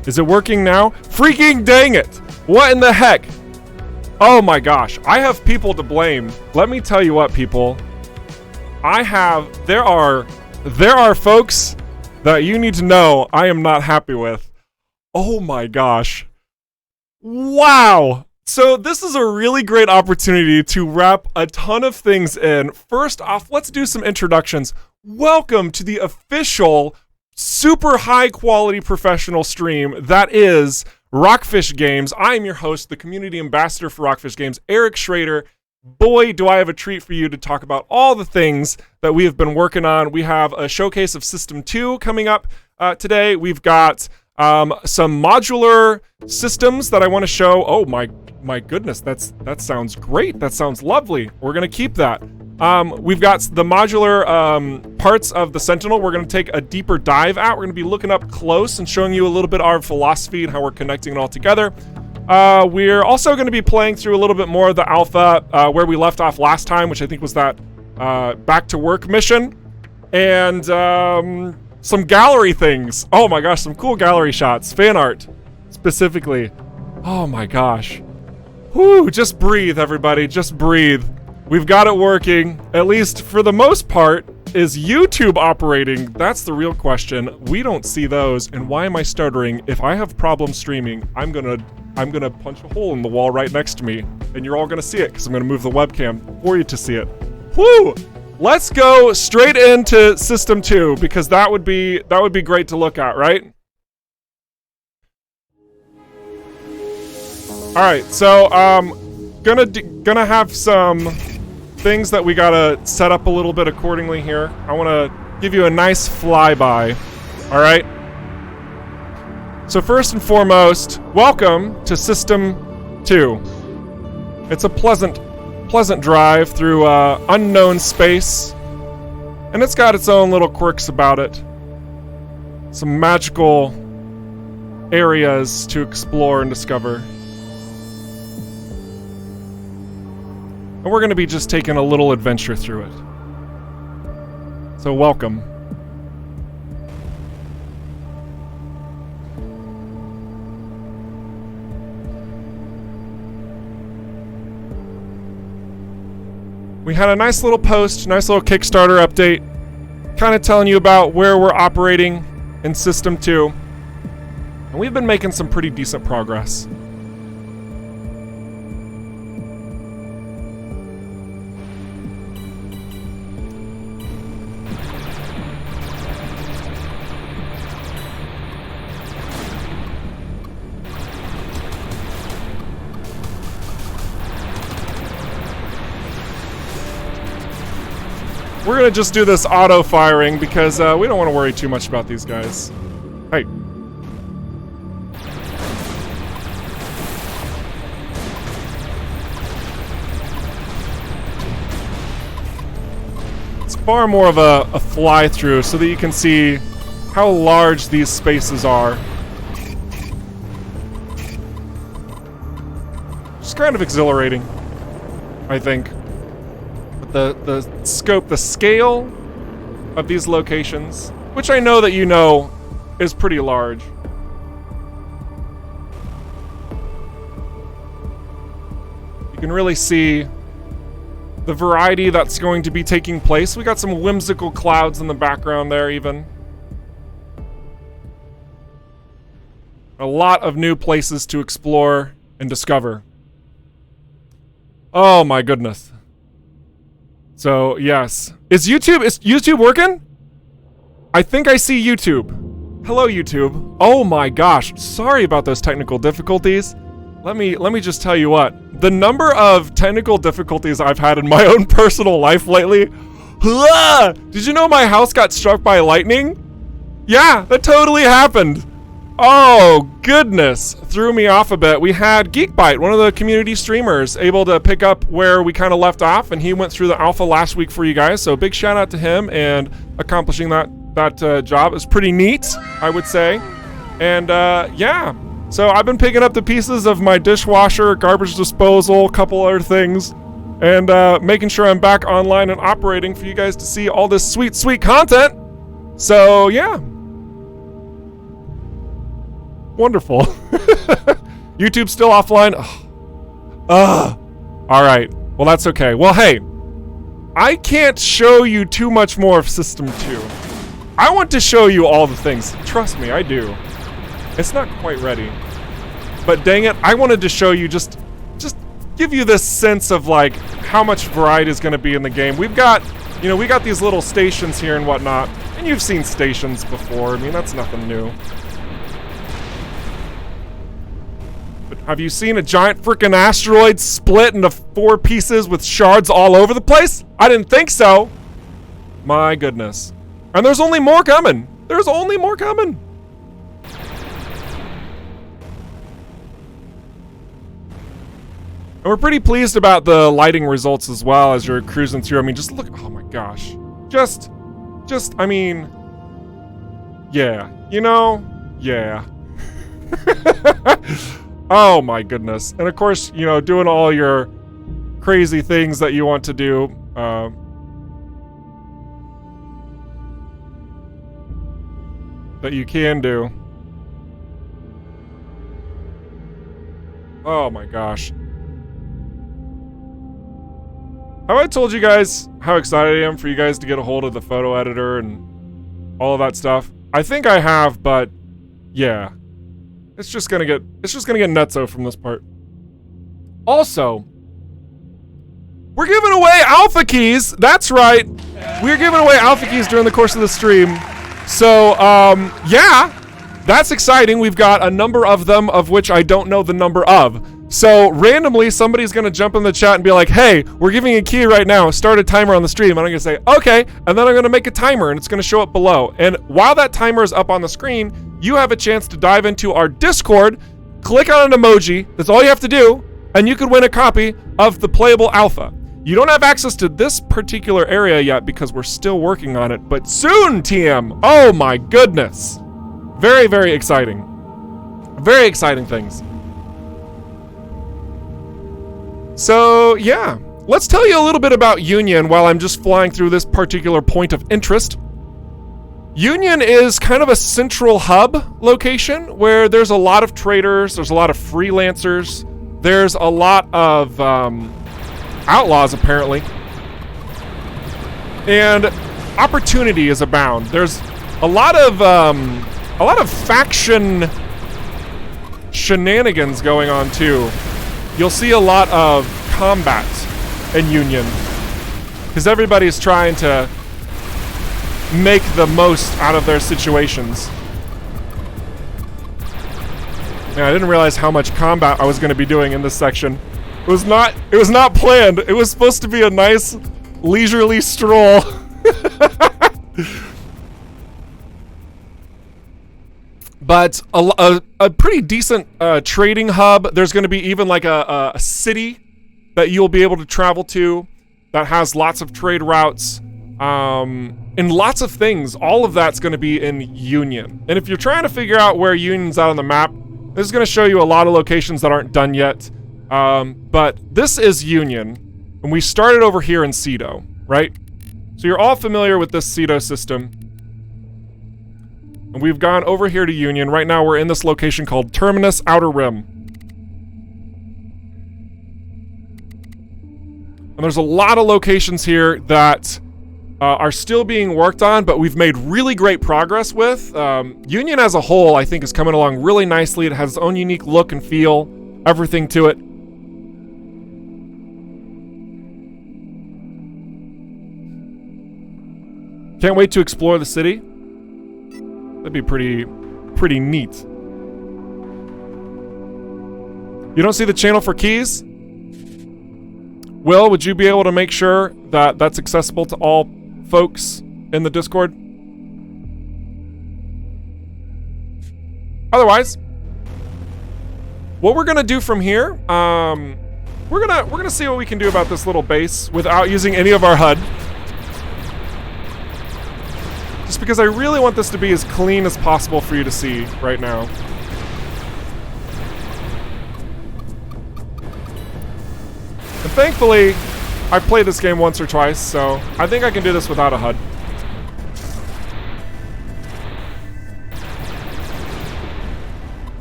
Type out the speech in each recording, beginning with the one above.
Is it working now? Freaking dang it! What in the heck? Oh my gosh, I have people to blame. Let me tell you what, people. There are folks that you need to know I am not happy with. Oh my gosh. Wow. So this is a really great opportunity to wrap a ton of things in. First off, let's do some introductions. Welcome to the official super high quality professional stream that is Rockfish Games. I am your host, the community ambassador for Rockfish Games, Eric Schrader. Boy, do I have a treat for you to talk about all the things that we have been working on. We have a showcase of System 2 coming up today. We've got some modular systems that I want to show. Oh my goodness, that sounds great. That sounds lovely. We're gonna keep that. We've got the modular parts of the Sentinel we're gonna take a deeper dive at. We're gonna be looking up close and showing you a little bit of our philosophy and how we're connecting it all together. We're also gonna be playing through a little bit more of the alpha where we left off last time, which I think was that back to work mission. And some gallery things. Oh my gosh, some cool gallery shots. Fan art, specifically. Oh my gosh. Whew, just breathe, everybody, just breathe. We've got it working, at least for the most part. Is YouTube operating? That's the real question. We don't see those, and why am I stuttering? If I have problems streaming, I'm gonna punch a hole in the wall right next to me, and you're all gonna see it, because I'm gonna move the webcam for you to see it. Whew! Let's go straight into System 2, because that would be great to look at, right? Alright, so gonna have some things that we gotta set up a little bit accordingly here. I wanna give you a nice flyby. Alright? So first and foremost, welcome to System 2. It's a pleasant drive through unknown space, and it's got its own little quirks about it. Some magical areas to explore and discover. And we're going to be just taking a little adventure through it. So welcome. We had a nice little post, nice little Kickstarter update, kind of telling you about where we're operating in System 2. And we've been making some pretty decent progress. We're gonna just do this auto-firing because we don't want to worry too much about these guys. Hey. It's far more of a fly-through so that you can see how large these spaces are. Just kind of exhilarating, I think. The scope, the scale of these locations, which I know that you know is pretty large. You can really see the variety that's going to be taking place. We got some whimsical clouds in the background there even. A lot of new places to explore and discover. Oh my goodness. So, yes. Is YouTube working? I think I see YouTube. Hello, YouTube. Oh my gosh. Sorry about those technical difficulties. Let me just tell you what. The number of technical difficulties I've had in my own personal life lately. Did you know my house got struck by lightning? Yeah, that totally happened. Oh, goodness. Threw me off a bit. We had Geekbite, one of the community streamers, able to pick up where we kind of left off, and he went through the alpha last week for you guys, so big shout out to him and accomplishing that job. It was pretty neat, I would say. And, yeah. So I've been picking up the pieces of my dishwasher, garbage disposal, a couple other things, and making sure I'm back online and operating for you guys to see all this sweet, sweet content. So, yeah. Wonderful. YouTube still offline? All right. Well, that's okay. Well, hey, I can't show you too much more of System 2. I want to show you all the things. Trust me, I do. It's not quite ready. But dang it, I wanted to show you just give you this sense of like how much variety is going to be in the game. We've got, you know, we got these little stations here and whatnot, and you've seen stations before. I mean, that's nothing new. But have you seen a giant freaking asteroid split into 4 pieces with shards all over the place? I didn't think so. My goodness. And there's only more coming. There's only more coming. And we're pretty pleased about the lighting results as well as you're cruising through. I mean, just look, oh my gosh. Just, I mean, yeah, you know, yeah. Oh my goodness. And of course, you know, doing all your crazy things that you want to do. That you can do. Oh my gosh. Have I told you guys how excited I am for you guys to get a hold of the photo editor and all of that stuff? I think I have, but yeah. It's just gonna get nutso from this part. Also, we're giving away alpha keys. That's right. We're giving away alpha keys during the course of the stream. So, yeah, that's exciting. We've got a number of them, of which I don't know the number of. So, randomly, somebody's going to jump in the chat and be like, hey, we're giving a key right now. Start a timer on the stream. And I'm going to say, okay. And then I'm going to make a timer, and it's going to show up below. And while that timer is up on the screen, you have a chance to dive into our Discord, click on an emoji. That's all you have to do. And you could win a copy of the playable alpha. You don't have access to this particular area yet because we're still working on it, but soon, TM. Oh my goodness. Very, very exciting. Very exciting things. So, yeah. Let's tell you a little bit about Union while I'm just flying through this particular point of interest. Union is kind of a central hub location where there's a lot of traders, there's a lot of freelancers, there's a lot of outlaws apparently, and opportunity is abound. There's a lot of faction shenanigans going on too. You'll see a lot of combat in Union because everybody's trying to make the most out of their situations. Man, I didn't realize how much combat I was going to be doing in this section. It was not planned. It was supposed to be a nice leisurely stroll. But a pretty decent trading hub. There's going to be even like a city that you'll be able to travel to that has lots of trade routes and lots of things. All of that's going to be in Union. And if you're trying to figure out where Union's out on the map, this is going to show you a lot of locations that aren't done yet. But this is Union, and we started over here in Cedo, right? So you're all familiar with this Cedo system. And we've gone over here to Union. Right now we're in this location called Terminus Outer Rim. And there's a lot of locations here that are still being worked on, but we've made really great progress with. Union as a whole, I think, is coming along really nicely. It has its own unique look and feel, everything to it. Can't wait to explore the city. That'd be pretty neat. You don't see the channel for keys? Will, would you be able to make sure that that's accessible to all folks in the Discord? Otherwise, what we're gonna do from here, we're gonna see what we can do about this little base without using any of our HUD. Just because I really want this to be as clean as possible for you to see right now. And thankfully, I've played this game once or twice, so I think I can do this without a HUD.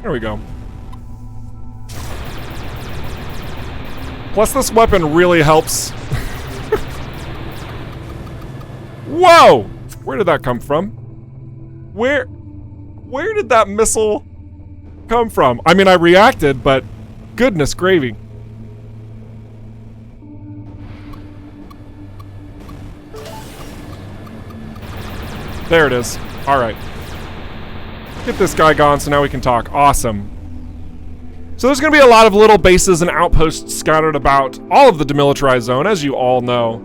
There we go. Plus, this weapon really helps. Whoa! Where did that come from? Where did that missile come from? I mean, I reacted, but goodness gravy. There it is. All right. Get this guy gone so now we can talk. Awesome. So there's going to be a lot of little bases and outposts scattered about all of the demilitarized zone, as you all know.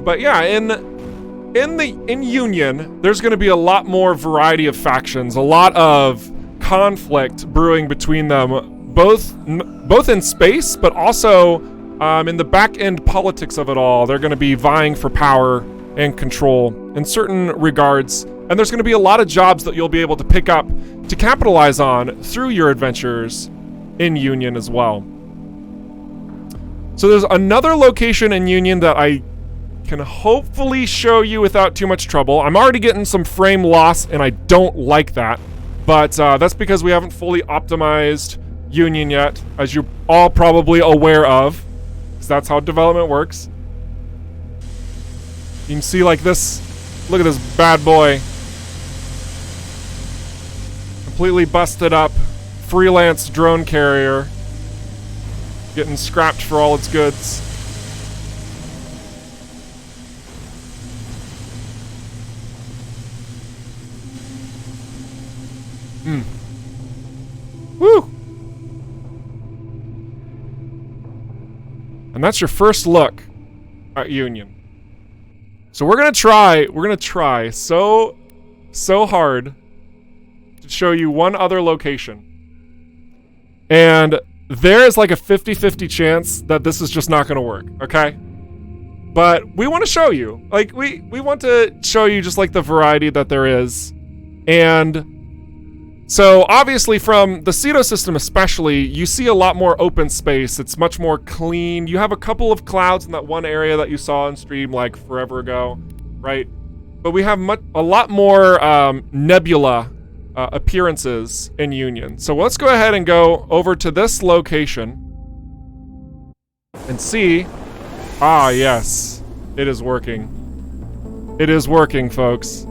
But yeah, in Union, there's going to be a lot more variety of factions, a lot of conflict brewing between them, both in space, but also in the back-end politics of it all. They're going to be vying for power and control in certain regards, and there's going to be a lot of jobs that you'll be able to pick up to capitalize on through your adventures in Union as well. So there's another location in Union that I can hopefully show you without too much trouble. I'm already getting some frame loss, and I don't like that, but that's because we haven't fully optimized Union yet, as you're all probably aware of, because that's how development works. You can see like this, look at this bad boy. Completely busted up, freelance drone carrier. Getting scrapped for all its goods. Woo! And that's your first look at Union. So we're gonna try so hard to show you one other location. And there is like a 50-50 chance that this is just not gonna work, okay? But we want to show you. Like, we want to show you just like the variety that there is. And so obviously from the Cedo system especially, you see a lot more open space. It's much more clean. You have a couple of clouds in that one area that you saw on stream like forever ago, right? But we have a lot more nebula appearances in Union. So let's go ahead and go over to this location and see. Ah, yes, it is working. It is working, folks.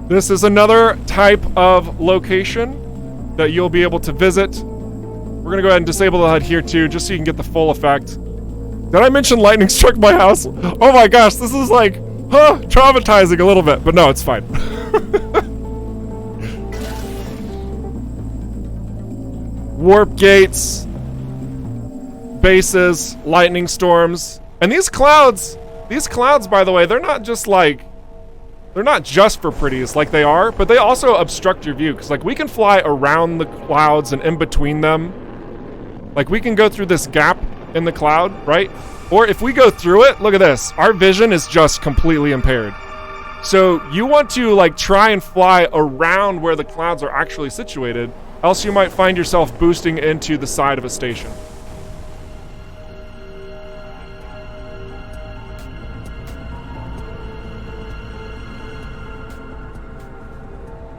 This is another type of location that you'll be able to visit. We're gonna go ahead and disable the HUD here too, just so you can get the full effect. Did I mention lightning struck my house? Oh my gosh, this is like, traumatizing a little bit, but no, it's fine. Warp gates, bases, lightning storms, and these clouds, by the way, they're not just for pretties like they are, but they also obstruct your view, because like we can fly around the clouds and in between them. Like we can go through this gap in the cloud, right? Or if we go through it, look at this, our vision is just completely impaired. So you want to like try and fly around where the clouds are actually situated, else you might find yourself boosting into the side of a station.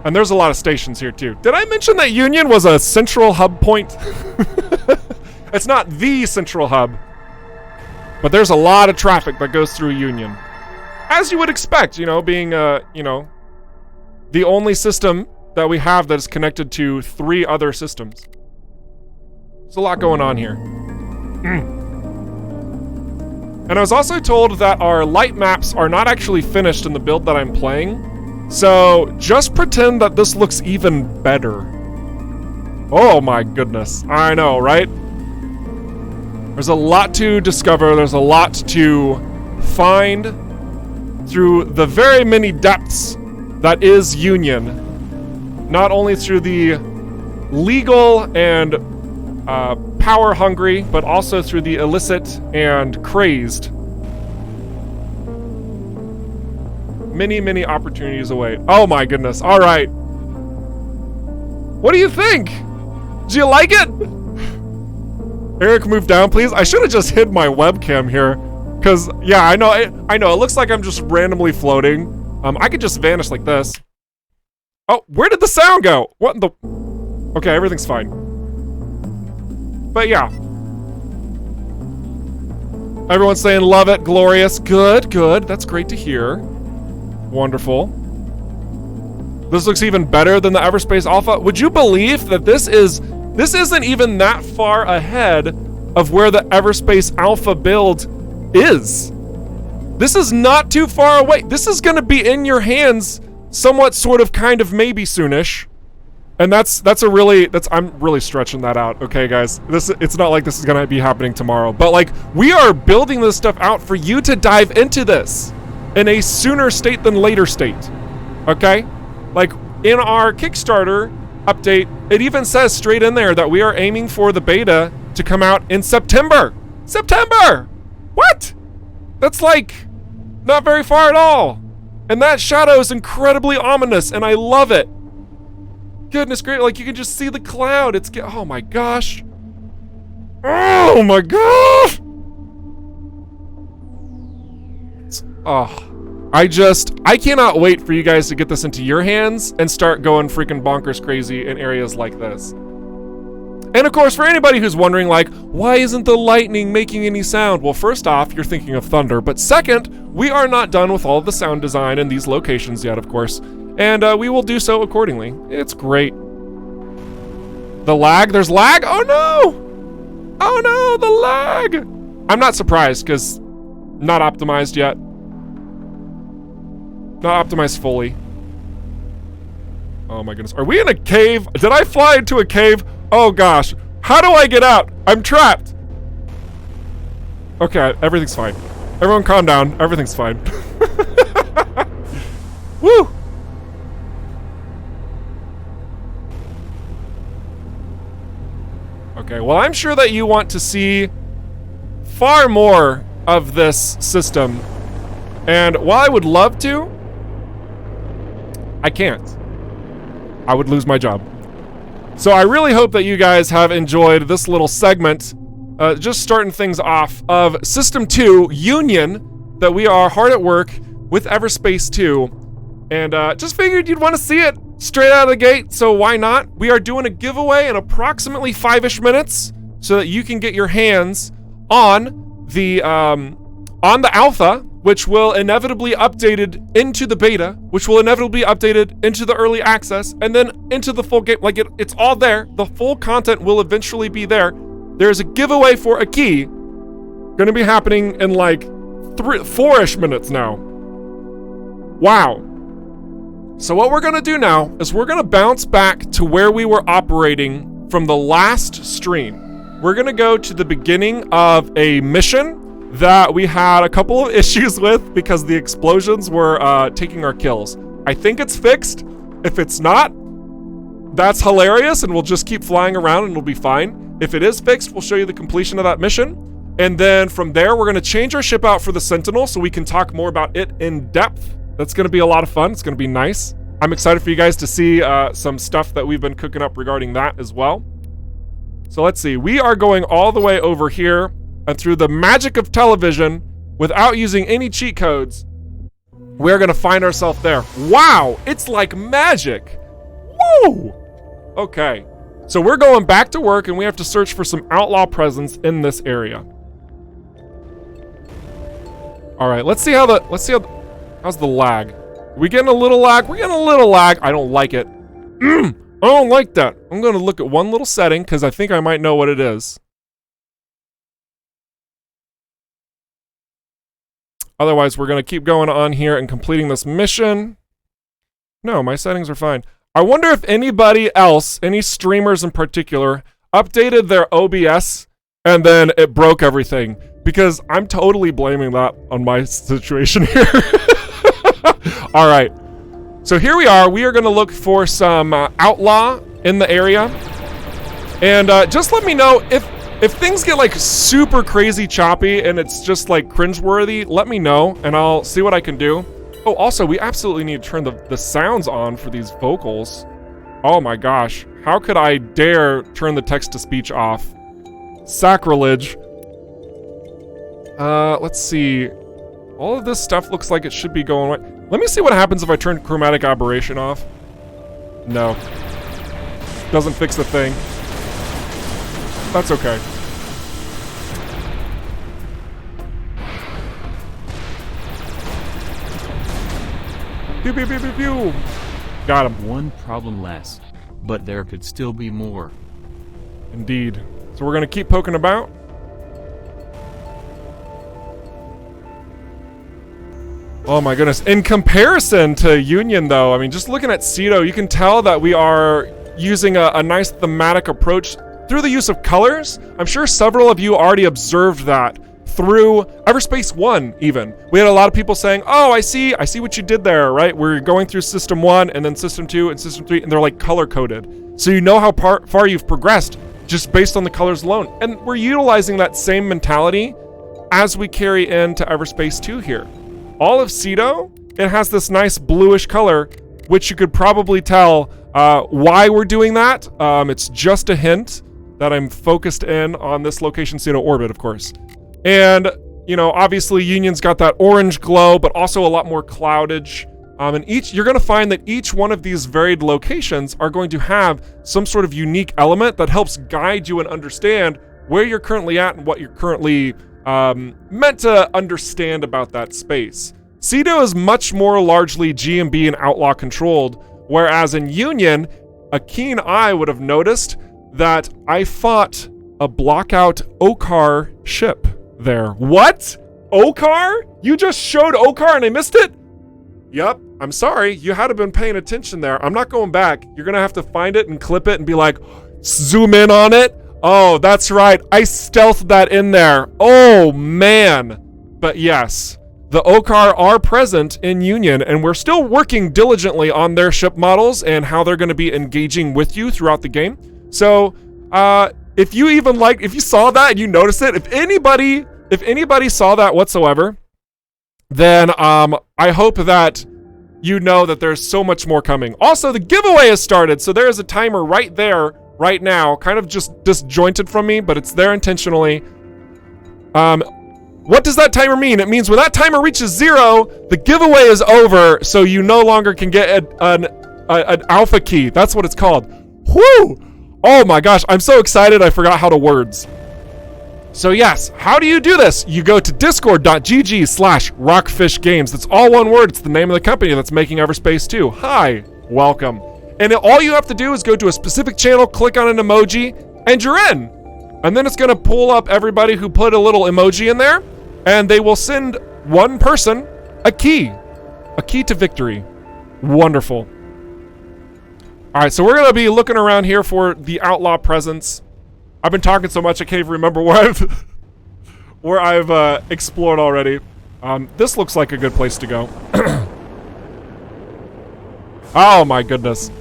And there's a lot of stations here too. Did I mention that Union was a central hub point? It's not the central hub, but there's a lot of traffic that goes through Union. As you would expect, you know, being, the only system that we have that is connected to 3 other systems. There's a lot going on here. And I was also told that our light maps are not actually finished in the build that I'm playing. So just pretend that this looks even better. Oh my goodness. I know, right? There's a lot to discover. There's a lot to find through the very many depths that is Union. Not only through the legal and power hungry, but also through the illicit and crazed. Many opportunities await. Oh my goodness. All right. What do you think? Do you like it? Eric, move down, please. I should have just hid my webcam here. Because, yeah, I know. It looks like I'm just randomly floating. I could just vanish like this. Oh, where did the sound go? What in the... Okay, everything's fine. But yeah. Everyone's saying love it, glorious. Good, good. That's great to hear. Wonderful. This looks even better than the EVERSPACE Alpha. Would you believe that this isn't even that far ahead of where the EVERSPACE Alpha build is? This is not too far away. This is going to be in your hands somewhat, sort of, kind of, maybe soonish. And I'm really stretching that out, okay, guys? It's not like this is gonna be happening tomorrow, but like, we are building this stuff out for you to dive into this in a sooner state than later state, okay? Like, in our Kickstarter update, it even says straight in there that we are aiming for the beta to come out in September. September! What? That's like, not very far at all. And that shadow is incredibly ominous, and I love it. Goodness great, like you can just see the cloud. Oh my gosh. Oh my gosh. I cannot wait for you guys to get this into your hands and start going freaking bonkers crazy in areas like this. And of course, for anybody who's wondering, like, why isn't the lightning making any sound? Well, first off, you're thinking of thunder. But second, we are not done with all of the sound design in these locations yet, of course. And we will do so accordingly. It's great. The lag? There's lag? Oh no! Oh no, the lag! I'm not surprised, because not optimized yet. Not optimized fully. Oh my goodness. Are we in a cave? Did I fly into a cave? Oh gosh. How do I get out? I'm trapped. Okay, everything's fine. Everyone calm down. Everything's fine. Woo! Okay, well, I'm sure that you want to see far more of this system. And while I would love to, I can't. I would lose my job. So I really hope that you guys have enjoyed this little segment, just starting things off, of System 2 Union, that we are hard at work with EVERSPACE 2. And just figured you'd want to see it straight out of the gate, so why not? We are doing a giveaway in approximately 5-ish minutes so that you can get your hands on the alpha, which will inevitably updated into the beta, which will inevitably updated into the early access, and then into the full game. Like, it's all there. The full content will eventually be there. There's a giveaway for a key gonna be happening in like 4-ish minutes now. Wow. So what we're gonna do now is we're gonna bounce back to where we were operating from the last stream. We're gonna go to the beginning of a mission that we had a couple of issues with because the explosions were taking our kills. I think it's fixed. If it's not, that's hilarious, and we'll just keep flying around and we'll be fine. If it is fixed, we'll show you the completion of that mission. And then from there, we're gonna change our ship out for the Sentinel so we can talk more about it in depth. That's gonna be a lot of fun. It's gonna be nice. I'm excited for you guys to see some stuff that we've been cooking up regarding that as well. So let's see. We are going all the way over here, and through the magic of television, without using any cheat codes, we're gonna find ourselves there. Wow, it's like magic. Woo! Okay, so we're going back to work, and we have to search for some outlaw presence in this area. All right, how's the lag? We getting a little lag? We're getting a little lag. I don't like it. I don't like that. I'm gonna look at one little setting because I think I might know what it is. Otherwise, we're gonna keep going on here and completing this mission. No, my settings are fine. I wonder if anybody else, any streamers in particular, updated their OBS and then it broke everything, because I'm totally blaming that on my situation here. All right, so here we are. We are gonna look for some outlaw in the area, and just let me know if things get like super crazy choppy and it's just like cringeworthy. Let me know and I'll see what I can do. Oh, also, we absolutely need to turn the sounds on for these vocals. Oh my gosh, how could I dare turn the text-to-speech off? Sacrilege. Let's see. All of this stuff looks like it should be going away. Let me see what happens if I turn chromatic aberration off. No. Doesn't fix the thing. That's okay. Pew, pew, pew, pew, pew. Got him. One problem less, but there could still be more. Indeed. So we're gonna keep poking about. Oh my goodness. In comparison to Union though, I mean, just looking at Cedo, you can tell that we are using a nice thematic approach through the use of colors. I'm sure several of you already observed that through EVERSPACE 1 even. We had a lot of people saying, oh, I see what you did there, right? We're going through System 1 and then System 2 and System 3, and they're like color-coded. So you know how far you've progressed just based on the colors alone. And we're utilizing that same mentality as we carry into EVERSPACE 2 here. All of Cedo, it has this nice bluish color, which you could probably tell why we're doing that. It's just a hint that I'm focused in on this location, Cedo orbit, of course. And, you know, obviously Union's got that orange glow, but also a lot more cloudage. And you're going to find that each one of these varied locations are going to have some sort of unique element that helps guide you and understand where you're currently at and what you're currently meant to understand about that space. Cedo is much more largely G&B and outlaw controlled, whereas in Union, a keen eye would have noticed that I fought a blockout Okar ship there. What? Okar? You just showed Okar and I missed it? Yep, I'm sorry. You had to have been paying attention there. I'm not going back. You're gonna have to find it and clip it and be like, zoom in on it. Oh, that's right. I stealthed that in there. Oh, man. But yes, the Okar are present in Union, and we're still working diligently on their ship models and how they're going to be engaging with you throughout the game. So, if you saw that and you noticed it, if anybody saw that whatsoever, then I hope that you know that there's so much more coming. Also, the giveaway has started, so there is a timer right there, right now, kind of just disjointed from me, but it's there intentionally. What does that timer mean? It means when that timer reaches 0, the giveaway is over, so you no longer can get an alpha key. That's what it's called. Whew! Oh my gosh, I'm so excited I forgot how to words. So yes, how do you do this? You go to discord.gg/rockfishgames. That's all one word. It's the name of the company that's making EVERSPACE 2. Hi, welcome. And all you have to do is go to a specific channel, click on an emoji, and you're in. And then it's going to pull up everybody who put a little emoji in there, and they will send one person a key to victory. Wonderful. All right, so we're going to be looking around here for the outlaw presence. I've been talking so much I can't even remember where I've explored already. This looks like a good place to go. Oh my goodness.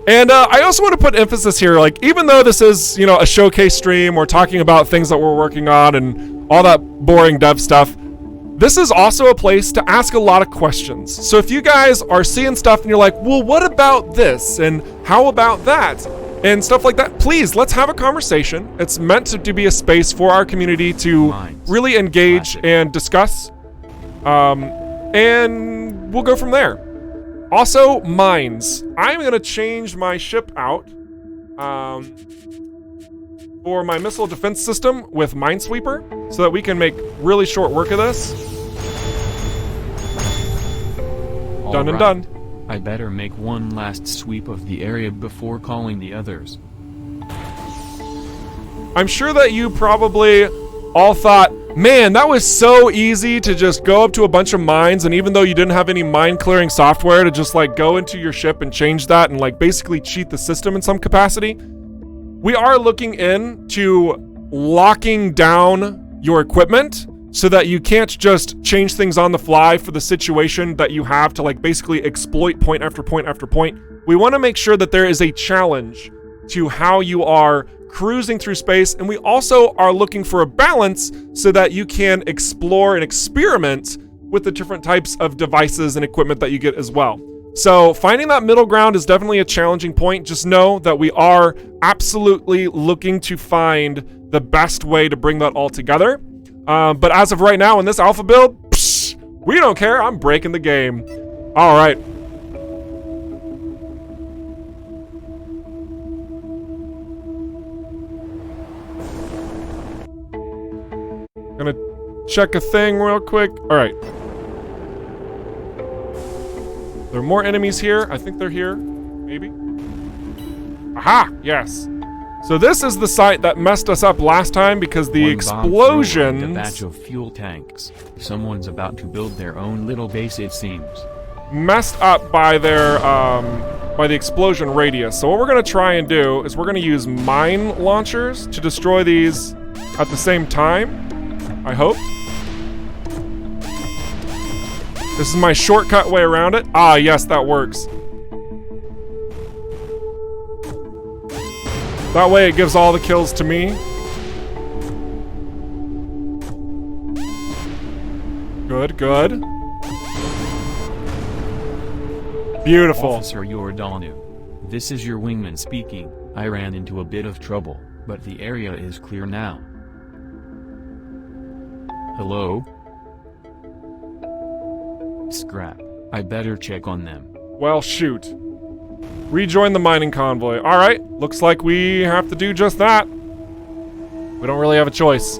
And I also want to put emphasis here, like, even though this is, you know, a showcase stream, we're talking about things that we're working on and all that boring dev stuff, this is also a place to ask a lot of questions. So if you guys are seeing stuff and you're like, well, what about this? And how about that? And stuff like that, please, let's have a conversation. It's meant to be a space for our community to really engage and discuss. And we'll go from there. Also, mines. I'm gonna change my ship out for my missile defense system with Minesweeper so that we can make really short work of this. Done and done. I better make one last sweep of the area before calling the others. I'm sure that you probably all thought, man, that was so easy to just go up to a bunch of mines, and even though you didn't have any mine clearing software to just like go into your ship and change that and like basically cheat the system in some capacity. We are looking into locking down your equipment so that you can't just change things on the fly for the situation that you have to like basically exploit point after point after point. We want to make sure that there is a challenge to how you are cruising through space, and we also are looking for a balance so that you can explore and experiment with the different types of devices and equipment that you get as well. So finding that middle ground is definitely a challenging point. Just know that we are absolutely looking to find the best way to bring that all together. But as of right now in this alpha build, we don't care. I'm breaking the game. All right. Gonna check a thing real quick. All right. There are more enemies here. I think they're here. Maybe. Aha! Yes. So this is the site that messed us up last time because the explosions... A batch of fuel tanks. Someone's about to build their own little base, it seems. Messed up by their, by the explosion radius. So what we're gonna try and do is we're gonna use mine launchers to destroy these at the same time. I hope. This is my shortcut way around it. Ah, yes, that works. That way it gives all the kills to me. Good, good. Beautiful. Officer Yordanu, this is your wingman speaking. I ran into a bit of trouble, but the area is clear now. Hello? Scrap. I better check on them. Well, shoot. Rejoin the mining convoy. Alright, looks like we have to do just that. We don't really have a choice.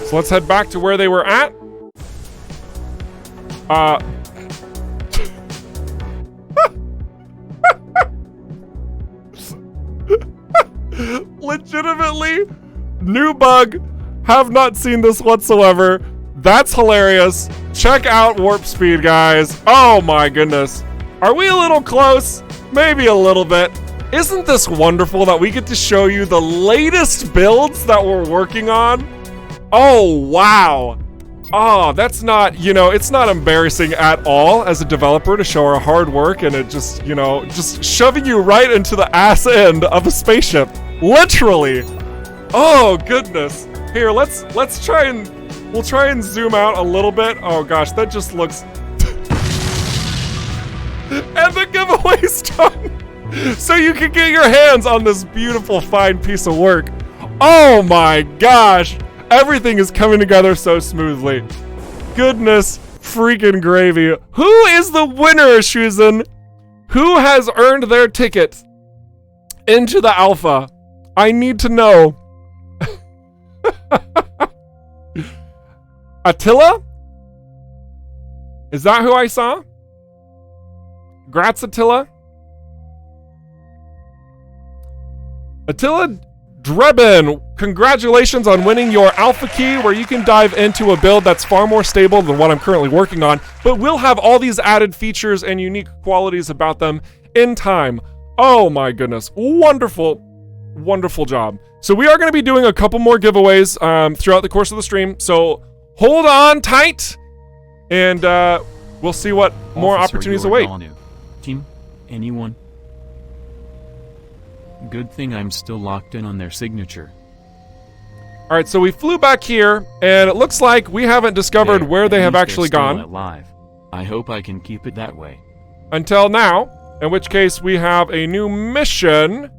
So let's head back to where they were at. Legitimately, new bug. Have not seen this whatsoever. That's hilarious. Check out warp speed, guys. Oh my goodness. Are we a little close? Maybe a little bit. Isn't this wonderful that we get to show you the latest builds that we're working on? Oh, wow. Oh, that's not, you know, it's not embarrassing at all as a developer to show our hard work and it just, you know, just shoving you right into the ass end of a spaceship. Literally. Oh, goodness. Here, let's try and, we'll try and zoom out a little bit. Oh gosh, that just looks... And the giveaway's done! So you can get your hands on this beautiful, fine piece of work. Oh my gosh! Everything is coming together so smoothly. Goodness freaking gravy. Who is the winner, Shuzen? Who has earned their ticket into the alpha? I need to know. Attila? Is that who I saw? Grats, Attila. Attila Drebin, congratulations on winning your alpha key, where you can dive into a build that's far more stable than what I'm currently working on, but will have all these added features and unique qualities about them in time. Oh my goodness. Wonderful, wonderful job. So we are going to be doing a couple more giveaways throughout the course of the stream, so hold on tight, and we'll see what more opportunities await. Team, anyone? Good thing I'm still locked in on their signature. Alright, so we flew back here, and it looks like we haven't discovered where they have actually gone. Alive. I hope I can keep it that way. Until now, in which case we have a new mission.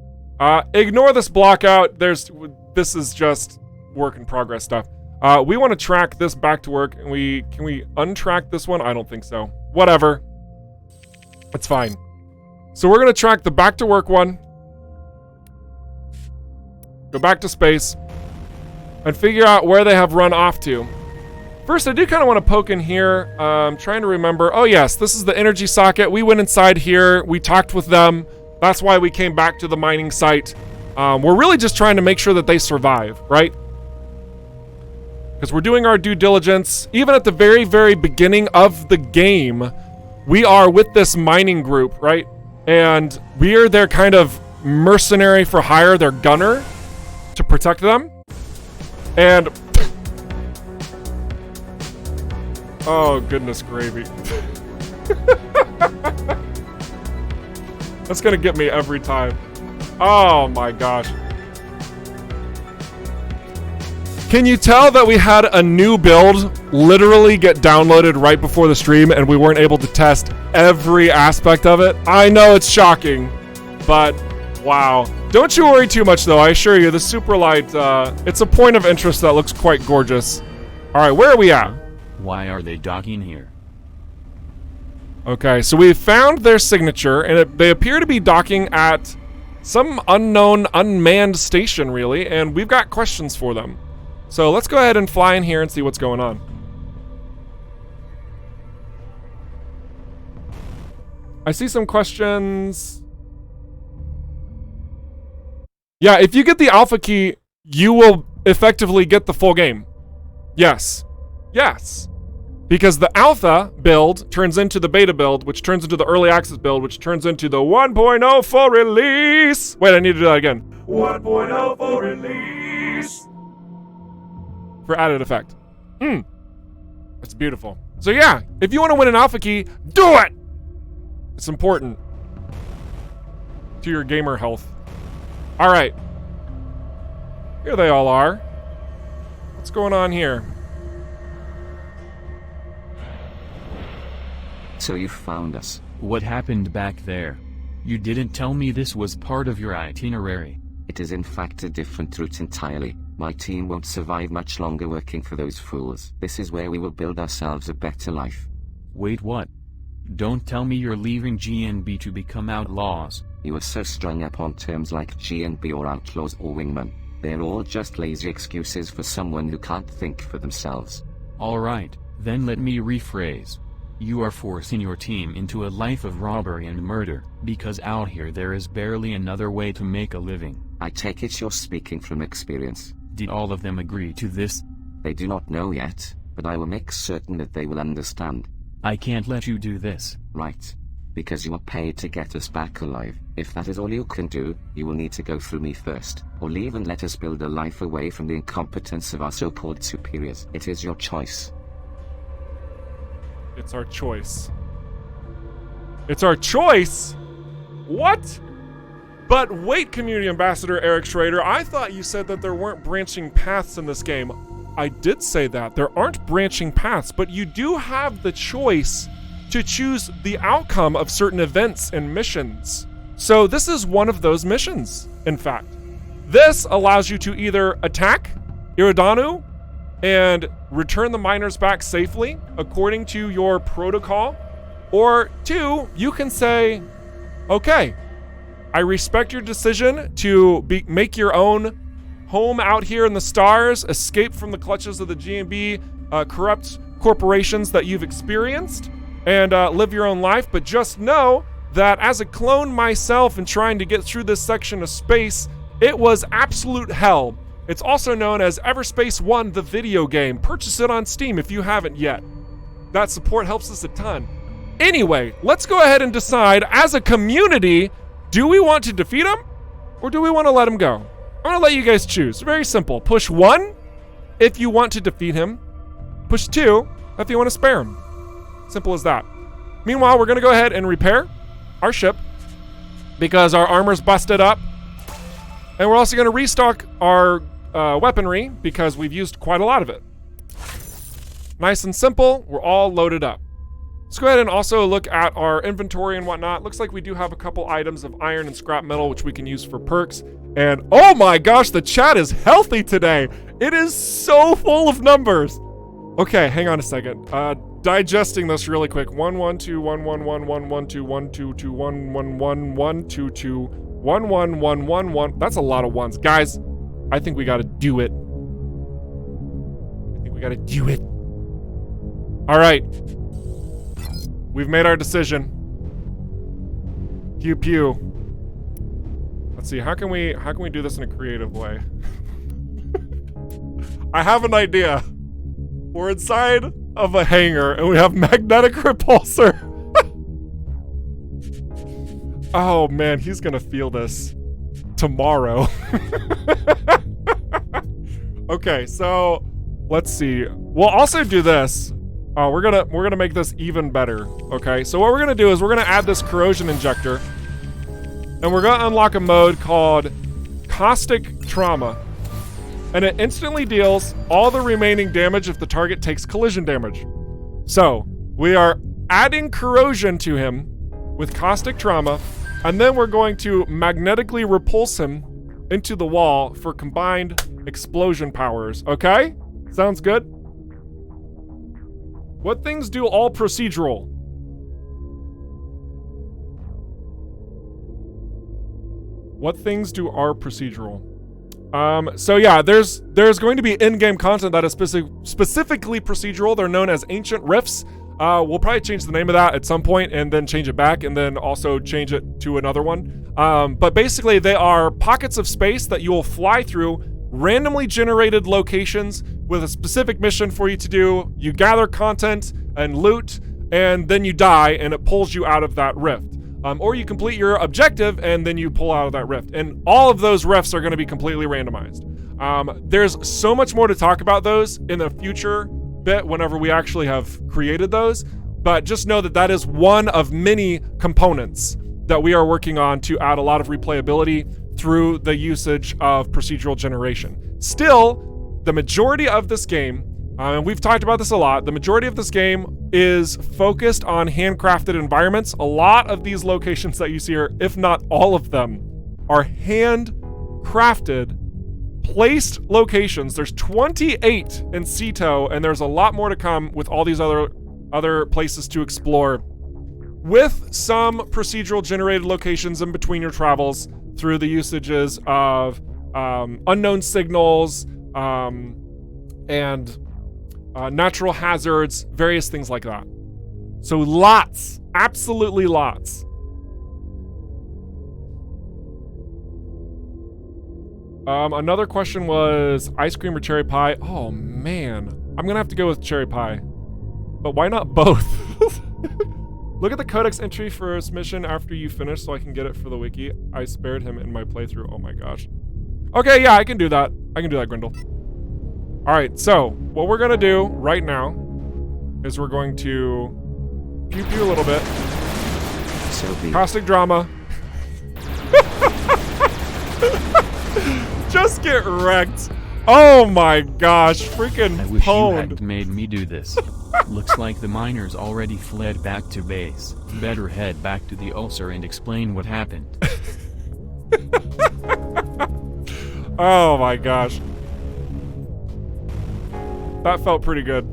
Ignore this block out. This is just work in progress stuff. We want to track this back to work. And can we untrack this one? I don't think so. Whatever. It's fine. So we're going to track the back to work one. Go back to space. And figure out where they have run off to. First, I do kind of want to poke in here. Trying to remember. Oh, yes. This is the energy socket. We went inside here. We talked with them. That's why we came back to the mining site. We're really just trying to make sure that they survive, right? Because we're doing our due diligence. Even at the very, very beginning of the game, we are with this mining group, right? And we are their kind of mercenary for hire, their gunner, to protect them. And... oh, goodness gravy. That's gonna get me every time. Oh my gosh. Can you tell that we had a new build literally get downloaded right before the stream and we weren't able to test every aspect of it? I know it's shocking, but wow. Don't you worry too much though, I assure you, the super light, it's a point of interest that looks quite gorgeous. Alright, where are we at? Why are they docking here? Okay, so we found their signature, and they appear to be docking at some unknown, unmanned station, really, and we've got questions for them. So let's go ahead and fly in here and see what's going on. I see some questions. Yeah, if you get the alpha key, you will effectively get the full game. Yes. Yes. Because the alpha build turns into the beta build, which turns into the early access build, which turns into the 1.0 full release. Wait, I need to do that again. 1.0 full release. For added effect. That's beautiful. So yeah, if you want to win an alpha key, do it! It's important to your gamer health. All right. Here they all are. What's going on here? So you found us. What happened back there? You didn't tell me this was part of your itinerary. It is in fact a different route entirely. My team won't survive much longer working for those fools. This is where we will build ourselves a better life. Wait, what? Don't tell me you're leaving GNB to become outlaws. You are so strung up on terms like GNB or outlaws or wingmen. They're all just lazy excuses for someone who can't think for themselves. Alright, then let me rephrase. You are forcing your team into a life of robbery and murder, because out here there is barely another way to make a living. I take it you're speaking from experience. Did all of them agree to this? They do not know yet, but I will make certain that they will understand. I can't let you do this. Right. Because you are paid to get us back alive. If that is all you can do, you will need to go through me first, or leave and let us build a life away from the incompetence of our so-called superiors. It is your choice. It's our choice. It's our choice? What? But wait, Community Ambassador Eric Schrader, I thought you said that there weren't branching paths in this game. I did say that. There aren't branching paths, but you do have the choice to choose the outcome of certain events and missions. So this is one of those missions, in fact. This allows you to either attack Iridanu and return the miners back safely according to your protocol, or two, you can say, okay, I respect your decision to make your own home out here in the stars, escape from the clutches of the GNB corrupt corporations that you've experienced, and live your own life. But just know that as a clone myself and trying to get through this section of space, it was absolute hell. It's also known as EVERSPACE 1, the video game. Purchase it on Steam if you haven't yet. That support helps us a ton. Anyway, let's go ahead and decide as a community, do we want to defeat him or do we want to let him go? I'm gonna let you guys choose. Very simple. Push 1 if you want to defeat him. Push 2 if you want to spare him. Simple as that. Meanwhile, we're gonna go ahead and repair our ship because our armor's busted up. And we're also gonna restock our weaponry because we've used quite a lot of it. Nice and simple, we're all loaded up. Let's go ahead and also look at our inventory and whatnot. Looks like we do have a couple items of iron and scrap metal, which we can use for perks. And oh my gosh, the chat is healthy today. It is so full of numbers. Okay, hang on a second. Digesting this really quick. 112 111 112 122 111 122 11111. That's a lot of ones, guys. I think we gotta do it. All right. We've made our decision. Pew pew. Let's see, how can we do this in a creative way? I have an idea. We're inside of a hangar and we have magnetic repulsor. Oh man, he's gonna feel this tomorrow. Okay, so let's see. We'll also do this. We're gonna make this even better. Okay, so what we're gonna do is we're gonna add this corrosion injector, and we're gonna unlock a mode called Caustic Trauma, and it instantly deals all the remaining damage if the target takes collision damage. So we are adding corrosion to him with Caustic Trauma, and then we're going to magnetically repulse him into the wall for combined explosion powers. Okay, sounds good. What things do all procedural? What things do are procedural? So yeah, there's going to be in-game content that is specifically procedural. They're known as ancient rifts. We'll probably change the name of that at some point and then change it back and then also change it to another one. But basically they are pockets of space that you will fly through, randomly generated locations with a specific mission for you to do. You gather content and loot, and then you die and it pulls you out of that rift. Or you complete your objective and then you pull out of that rift. And all of those rifts are going to be completely randomized. There's so much more to talk about those in the future bit whenever we actually have created those. But just know that that is one of many components that we are working on to add a lot of replayability through the usage of procedural generation. Still, the majority of this game, and we've talked about this a lot, the majority of this game is focused on handcrafted environments. A lot of these locations that you see here, if not all of them, are handcrafted, placed locations. There's 28 in Ceto, and there's a lot more to come with all these other places to explore, with some procedural generated locations in between your travels through the usages of unknown signals and natural hazards, various things like that. So lots, absolutely lots. Another question was ice cream or cherry pie. Oh man, I'm gonna have to go with cherry pie. But why not both? Look at the codex entry for this mission after you finish so I can get it for the wiki. I spared him in my playthrough. Oh my gosh. Okay, yeah, I can do that. I can do that, Grindel. All right, so what we're gonna do right now is we're going to pew pew a little bit. Caustic drama. Just get wrecked. Oh my gosh, freaking I wish pwned. you had made me do this. Looks like the miners already fled back to base. Better head back to the ulcer and explain what happened. Oh my gosh. That felt pretty good.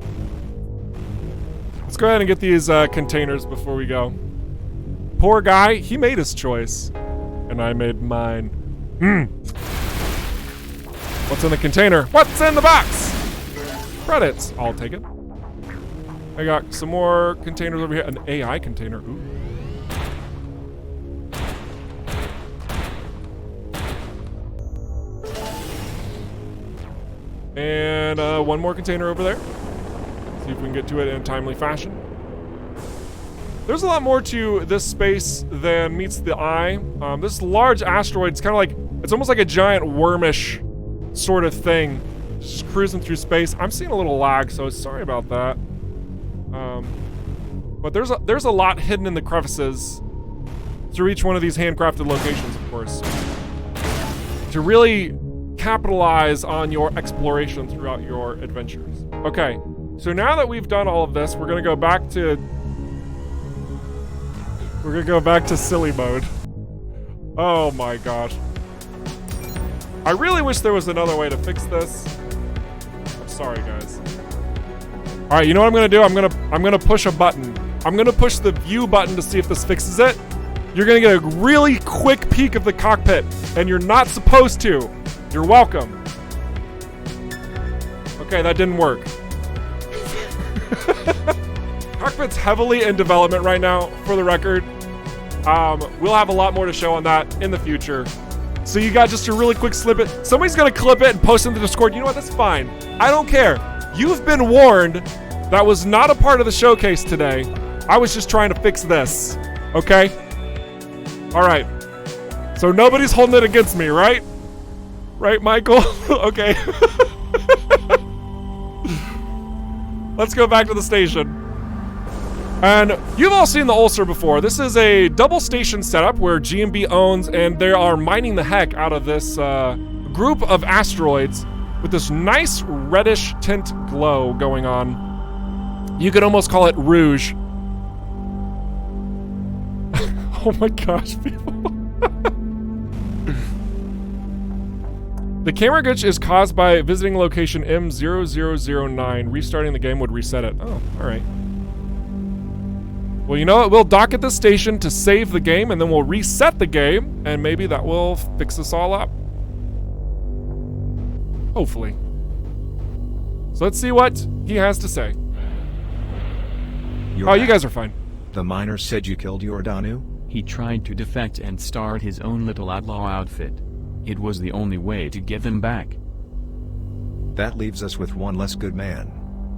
Let's go ahead and get these containers before we go. Poor guy, he made his choice. And I made mine. What's in the container? What's in the box? Credits. I'll take it. I got some more containers over here. An AI container. Ooh. And one more container over there. See if we can get to it in a timely fashion. There's a lot more to this space than meets the eye. This large asteroid is kind of like, it's almost like a giant wormish sort of thing, just cruising through space. I'm seeing a little lag, so sorry about that. But there's a lot hidden in the crevices through each one of these handcrafted locations, of course, to really capitalize on your exploration throughout your adventures. Okay, so now that we've done all of this, we're gonna go back to silly mode. Oh my gosh. I really wish there was another way to fix this. I'm sorry, guys. All right, you know what I'm gonna do? I'm gonna push a button. I'm gonna push the view button to see if this fixes it. You're gonna get a really quick peek of the cockpit, and you're not supposed to. You're welcome. Okay, that didn't work. Cockpit's heavily in development right now, for the record. We'll have a lot more to show on that in the future. So you got just a really quick snippet. Somebody's gonna clip it and post it in the Discord. You know what? That's fine. I don't care. You've been warned. That was not a part of the showcase today. I was just trying to fix this. Okay? All right. So nobody's holding it against me, right? Right, Michael? Okay. Let's go back to the station. And you've all seen the ulcer before. This is a double station setup where GMB owns, and they are mining the heck out of this group of asteroids with this nice reddish tint glow going on. You could almost call it rouge. Oh my gosh, people. The camera glitch is caused by visiting location M0009. Restarting the game would reset it. Oh, all right. Well, you know what? We'll dock at this station to save the game, and then we'll reset the game, and maybe that will fix us all up. Hopefully. So let's see what he has to say. You're Oh, you back. guys are fine. The miner said you killed Yordanu? He tried to defect and start his own little outlaw outfit. It was the only way to get them back. That leaves us with one less good man.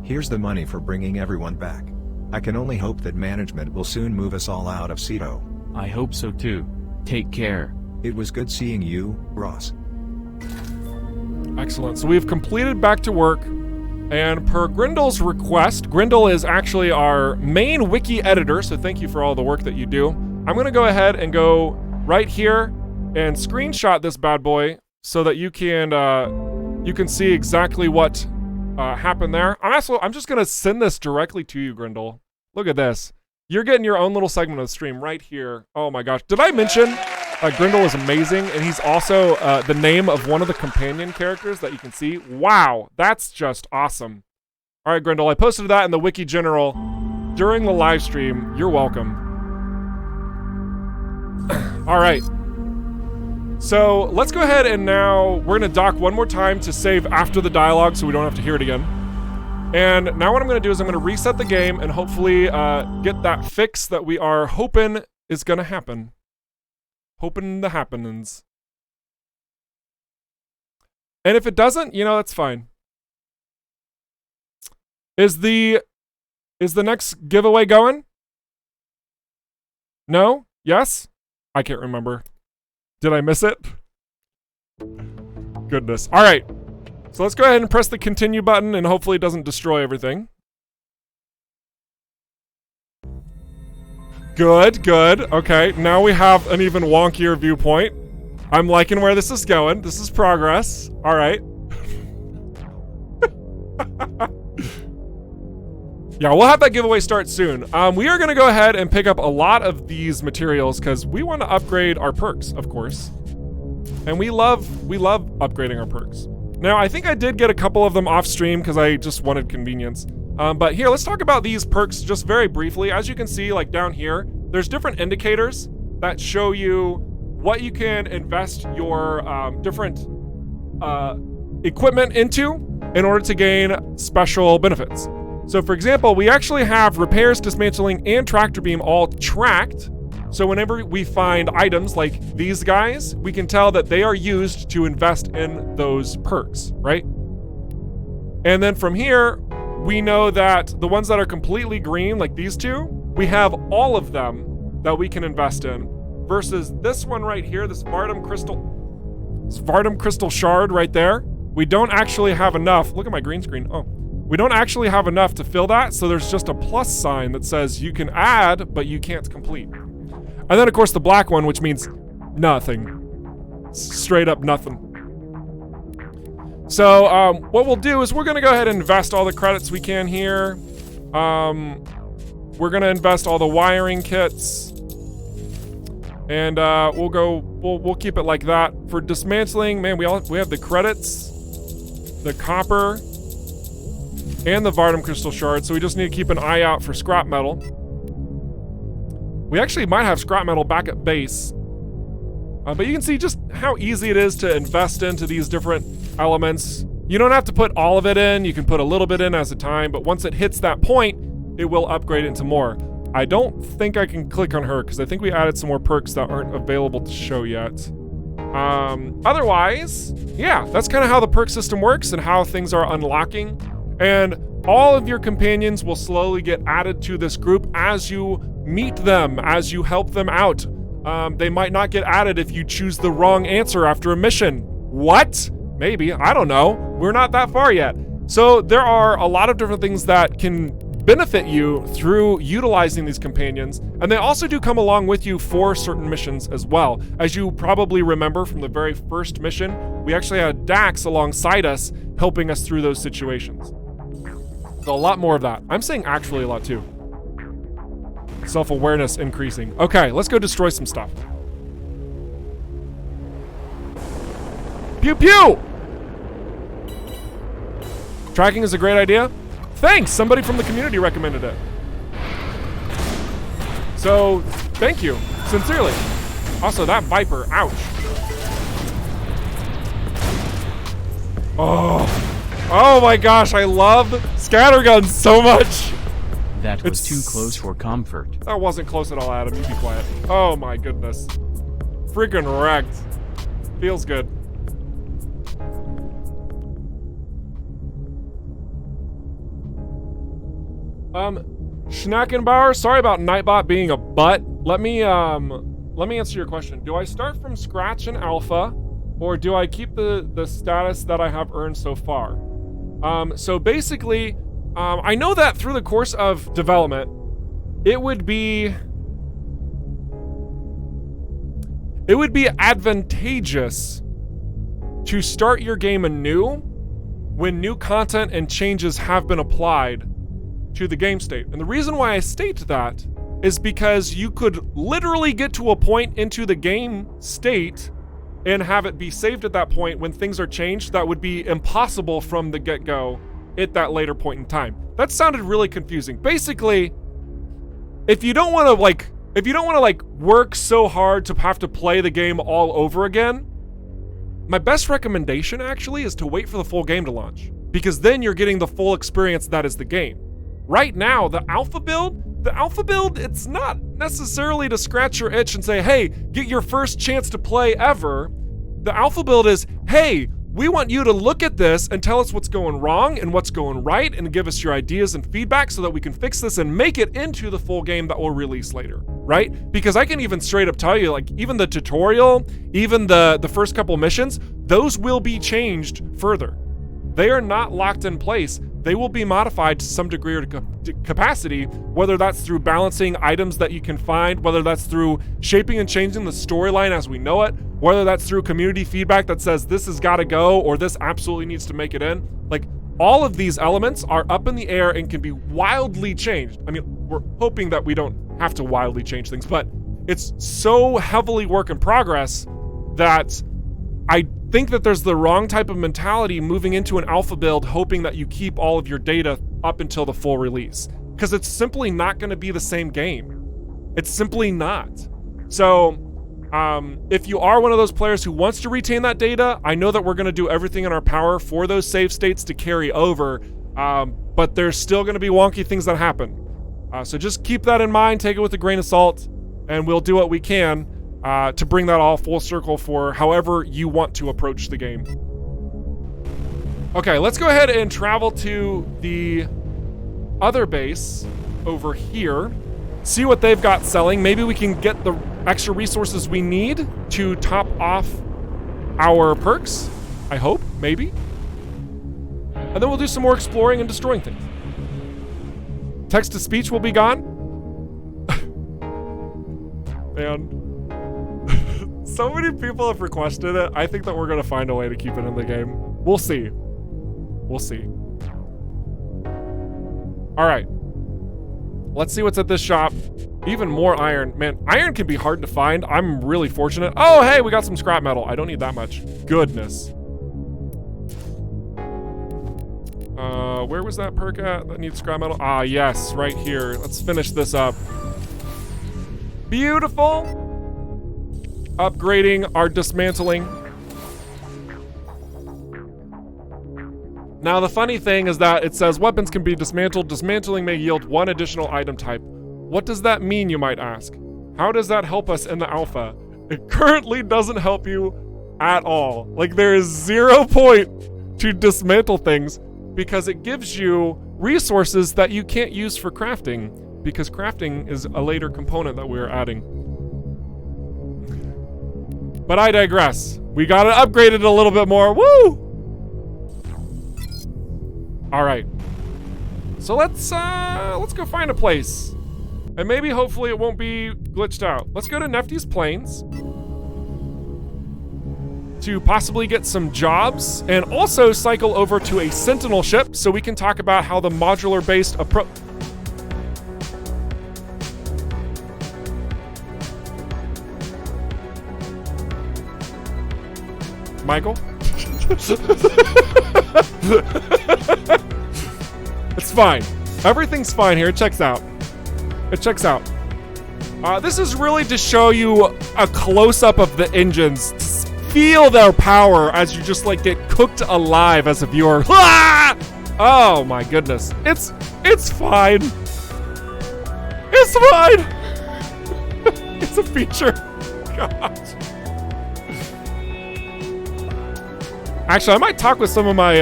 Here's the money for bringing everyone back. I can only hope that management will soon move us all out of Cedo. I hope so too. Take care. It was good seeing you, Ross. Excellent. So we've completed back to work. And per Grindel's request, Grindel is actually our main wiki editor, so thank you for all the work that you do. I'm going to go ahead and go right here and screenshot this bad boy so that you can see exactly what happened there. I'm just going to send this directly to you, Grindel. Look at this. You're getting your own little segment of the stream right here. Oh my gosh. Did I mention Grindel is amazing, and he's also the name of one of the companion characters that you can see. Wow, that's just awesome. All right, Grindel, I posted that in the Wiki General during the live stream. You're welcome. All right. So let's go ahead and now we're going to dock one more time to save after the dialogue so we don't have to hear it again. And now what I'm going to do is I'm going to reset the game and hopefully get that fix that we are hoping is going to happen. Hoping the happenings. And if it doesn't, you know, that's fine. Is the next giveaway going? No? Yes? I can't remember. Did I miss it? Goodness. All right. So let's go ahead and press the continue button and hopefully it doesn't destroy everything. Good, good. Okay, now we have an even wonkier viewpoint. I'm liking where this is going. This is progress. All right. Yeah, we'll have that giveaway start soon. We are going to go ahead and pick up a lot of these materials because we want to upgrade our perks, of course. And we love upgrading our perks. Now, I think I did get a couple of them off stream because I just wanted convenience. But here, let's talk about these perks just very briefly. As you can see, like down here, there's different indicators that show you what you can invest your different equipment into in order to gain special benefits. So for example, we actually have repairs, dismantling, and tractor beam all tracked. So whenever we find items like these guys, we can tell that they are used to invest in those perks, right? And then from here, we know that the ones that are completely green, like these two, we have all of them that we can invest in, versus this one right here, this Vardum Crystal Shard right there. We don't actually have enough. Look at my green screen. Oh, we don't actually have enough to fill that, so there's just a plus sign that says you can add, but you can't complete. And then, of course, the black one, which means nothing. Straight up nothing. So, what we'll do is we're going to go ahead and invest all the credits we can here. We're going to invest all the wiring kits. And we'll keep it like that. For dismantling, man, we have the credits, the copper, and the Vardum Crystal Shard, so we just need to keep an eye out for scrap metal. We actually might have scrap metal back at base. But you can see just how easy it is to invest into these different elements. You don't have to put all of it in, you can put a little bit in as a time, but once it hits that point, it will upgrade into more. I don't think I can click on her, because I think we added some more perks that aren't available to show yet. Otherwise, yeah, that's kind of how the perk system works and how things are unlocking. And all of your companions will slowly get added to this group as you meet them, as you help them out. They might not get added if you choose the wrong answer after a mission. What? Maybe, I don't know. We're not that far yet. So there are a lot of different things that can benefit you through utilizing these companions, and they also do come along with you for certain missions as well. As you probably remember from the very first mission, we actually had Dax alongside us, helping us through those situations. So a lot more of that. I'm saying actually a lot too. Self-awareness increasing. Okay, let's go destroy some stuff. Pew pew! Tracking is a great idea. Thanks! Somebody from the community recommended it. So, thank you. Sincerely. Also, that Viper, ouch. Oh my gosh, I love scatterguns so much. That was too close for comfort. That wasn't close at all, Adam. You be quiet. Oh my goodness. Freaking wrecked. Feels good. Schnackenbauer, sorry about Nightbot being a butt. Let me answer your question. Do I start from scratch in alpha, or do I keep the status that I have earned so far? So basically, I know that through the course of development, it would be advantageous to start your game anew when new content and changes have been applied to the game state. And the reason why I state that is because you could literally get to a point into the game state and have it be saved at that point when things are changed that would be impossible from the get-go at that later point in time. That sounded really confusing. Basically, if you don't want to work so hard to have to play the game all over again, my best recommendation actually is to wait for the full game to launch, because then you're getting the full experience that is the game. Right now, the alpha build, it's not necessarily to scratch your itch and say, hey, get your first chance to play ever. The alpha build is, hey, we want you to look at this and tell us what's going wrong and what's going right and give us your ideas and feedback so that we can fix this and make it into the full game that we'll release later, right? Because I can even straight up tell you, like, even the tutorial, even the first couple missions, those will be changed further. They are not locked in place. They will be modified to some degree or capacity, whether that's through balancing items that you can find, whether that's through shaping and changing the storyline as we know it, whether that's through community feedback that says this has got to go or this absolutely needs to make it in. Like, all of these elements are up in the air and can be wildly changed. I mean, we're hoping that we don't have to wildly change things, but it's so heavily work in progress that I think that there's the wrong type of mentality moving into an alpha build hoping that you keep all of your data up until the full release, because it's simply not going to be the same game. It's simply not. So if you are one of those players who wants to retain that data, I know that we're going to do everything in our power for those save states to carry over, but there's still going to be wonky things that happen. So just keep that in mind, take it with a grain of salt, and we'll do what we can to bring that all full circle for however you want to approach the game. Okay, let's go ahead and travel to the other base over here, see what they've got selling. Maybe we can get the extra resources we need to top off our perks. I hope, maybe. And then we'll do some more exploring and destroying things. Text-to-speech will be gone. And so many people have requested it. I think that we're going to find a way to keep it in the game. We'll see. We'll see. All right. Let's see what's at this shop. Even more iron. Man, iron can be hard to find. I'm really fortunate. Oh, hey, we got some scrap metal. I don't need that much. Goodness. Where was that perk at that needs scrap metal? Ah, yes, right here. Let's finish this up. Beautiful. Upgrading our dismantling. Now, the funny thing is that it says weapons can be dismantled. Dismantling may yield one additional item type. What does that mean, you might ask? How does that help us in the alpha? It currently doesn't help you at all. Like, there is 0 point to dismantle things because it gives you resources that you can't use for crafting, because crafting is a later component that we're adding. But I digress. We got it upgraded a little bit more. Woo! All right. So let's go find a place. And maybe hopefully it won't be glitched out. Let's go to Nefty's Plains to possibly get some jobs and also cycle over to a Sentinel ship so we can talk about how the modular-based approach... Michael? It's fine. Everything's fine here. It checks out. It checks out. This is really to show you a close-up of the engines feel their power as you just like get cooked alive as a viewer. Ah! Oh my goodness. It's fine. It's fine. It's a feature. Gosh. Actually, I might talk with some of my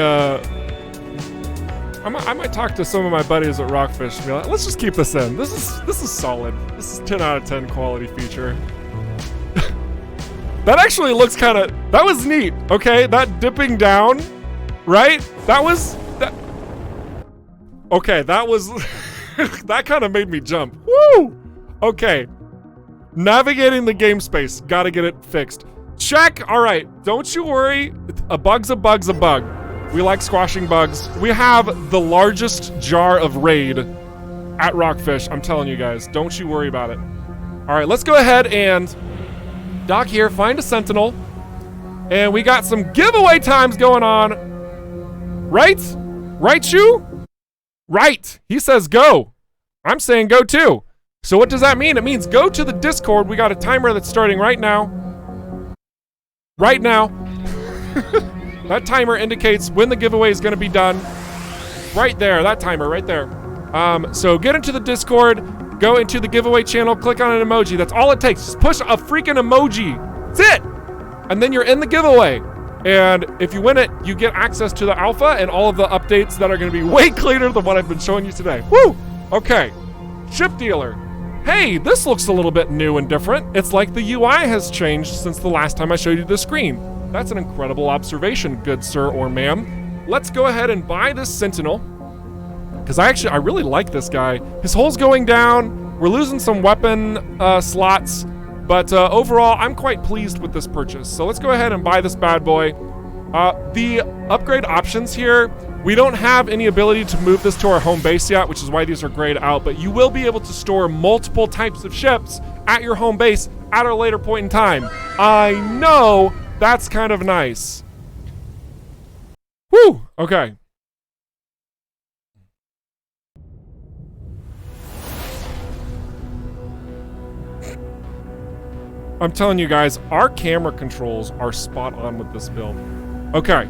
I might talk to some of my buddies at Rockfish and be like, let's just keep this in. This is solid. This is 10 out of 10 quality feature. That actually looks kind of, that was neat. Okay, that dipping down, right? Okay, that was that kind of made me jump. Woo! Okay. Navigating the game space. Gotta get it fixed. Check. All right. Don't you worry. A bug's a bug's a bug. We like squashing bugs. We have the largest jar of raid at Rockfish. I'm telling you guys. Don't you worry about it. All right. Let's go ahead and dock here. Find a sentinel. And we got some giveaway times going on. Right? Right, you? Right. He says go. I'm saying go too. So what does that mean? It means go to the Discord. We got a timer that's starting right now. Right now. That timer indicates when the giveaway is going to be done. Right there. That timer right there. So get into the Discord. Go into the giveaway channel. Click on an emoji. That's all it takes. Just push a freaking emoji. That's it. And then you're in the giveaway. And if you win it, you get access to the alpha and all of the updates that are going to be way cleaner than what I've been showing you today. Woo! Okay. Ship dealer. Hey, this looks a little bit new and different. It's like the UI has changed since the last time I showed you the screen. That's an incredible observation, good sir or ma'am. Let's go ahead and buy this Sentinel. Because I really like this guy. His hull's going down. We're losing some weapon slots. But overall, I'm quite pleased with this purchase. So let's go ahead and buy this bad boy. The upgrade options here, we don't have any ability to move this to our home base yet, which is why these are grayed out, but you will be able to store multiple types of ships at your home base at a later point in time. I know that's kind of nice. Woo! Okay. I'm telling you guys, our camera controls are spot on with this build. Okay.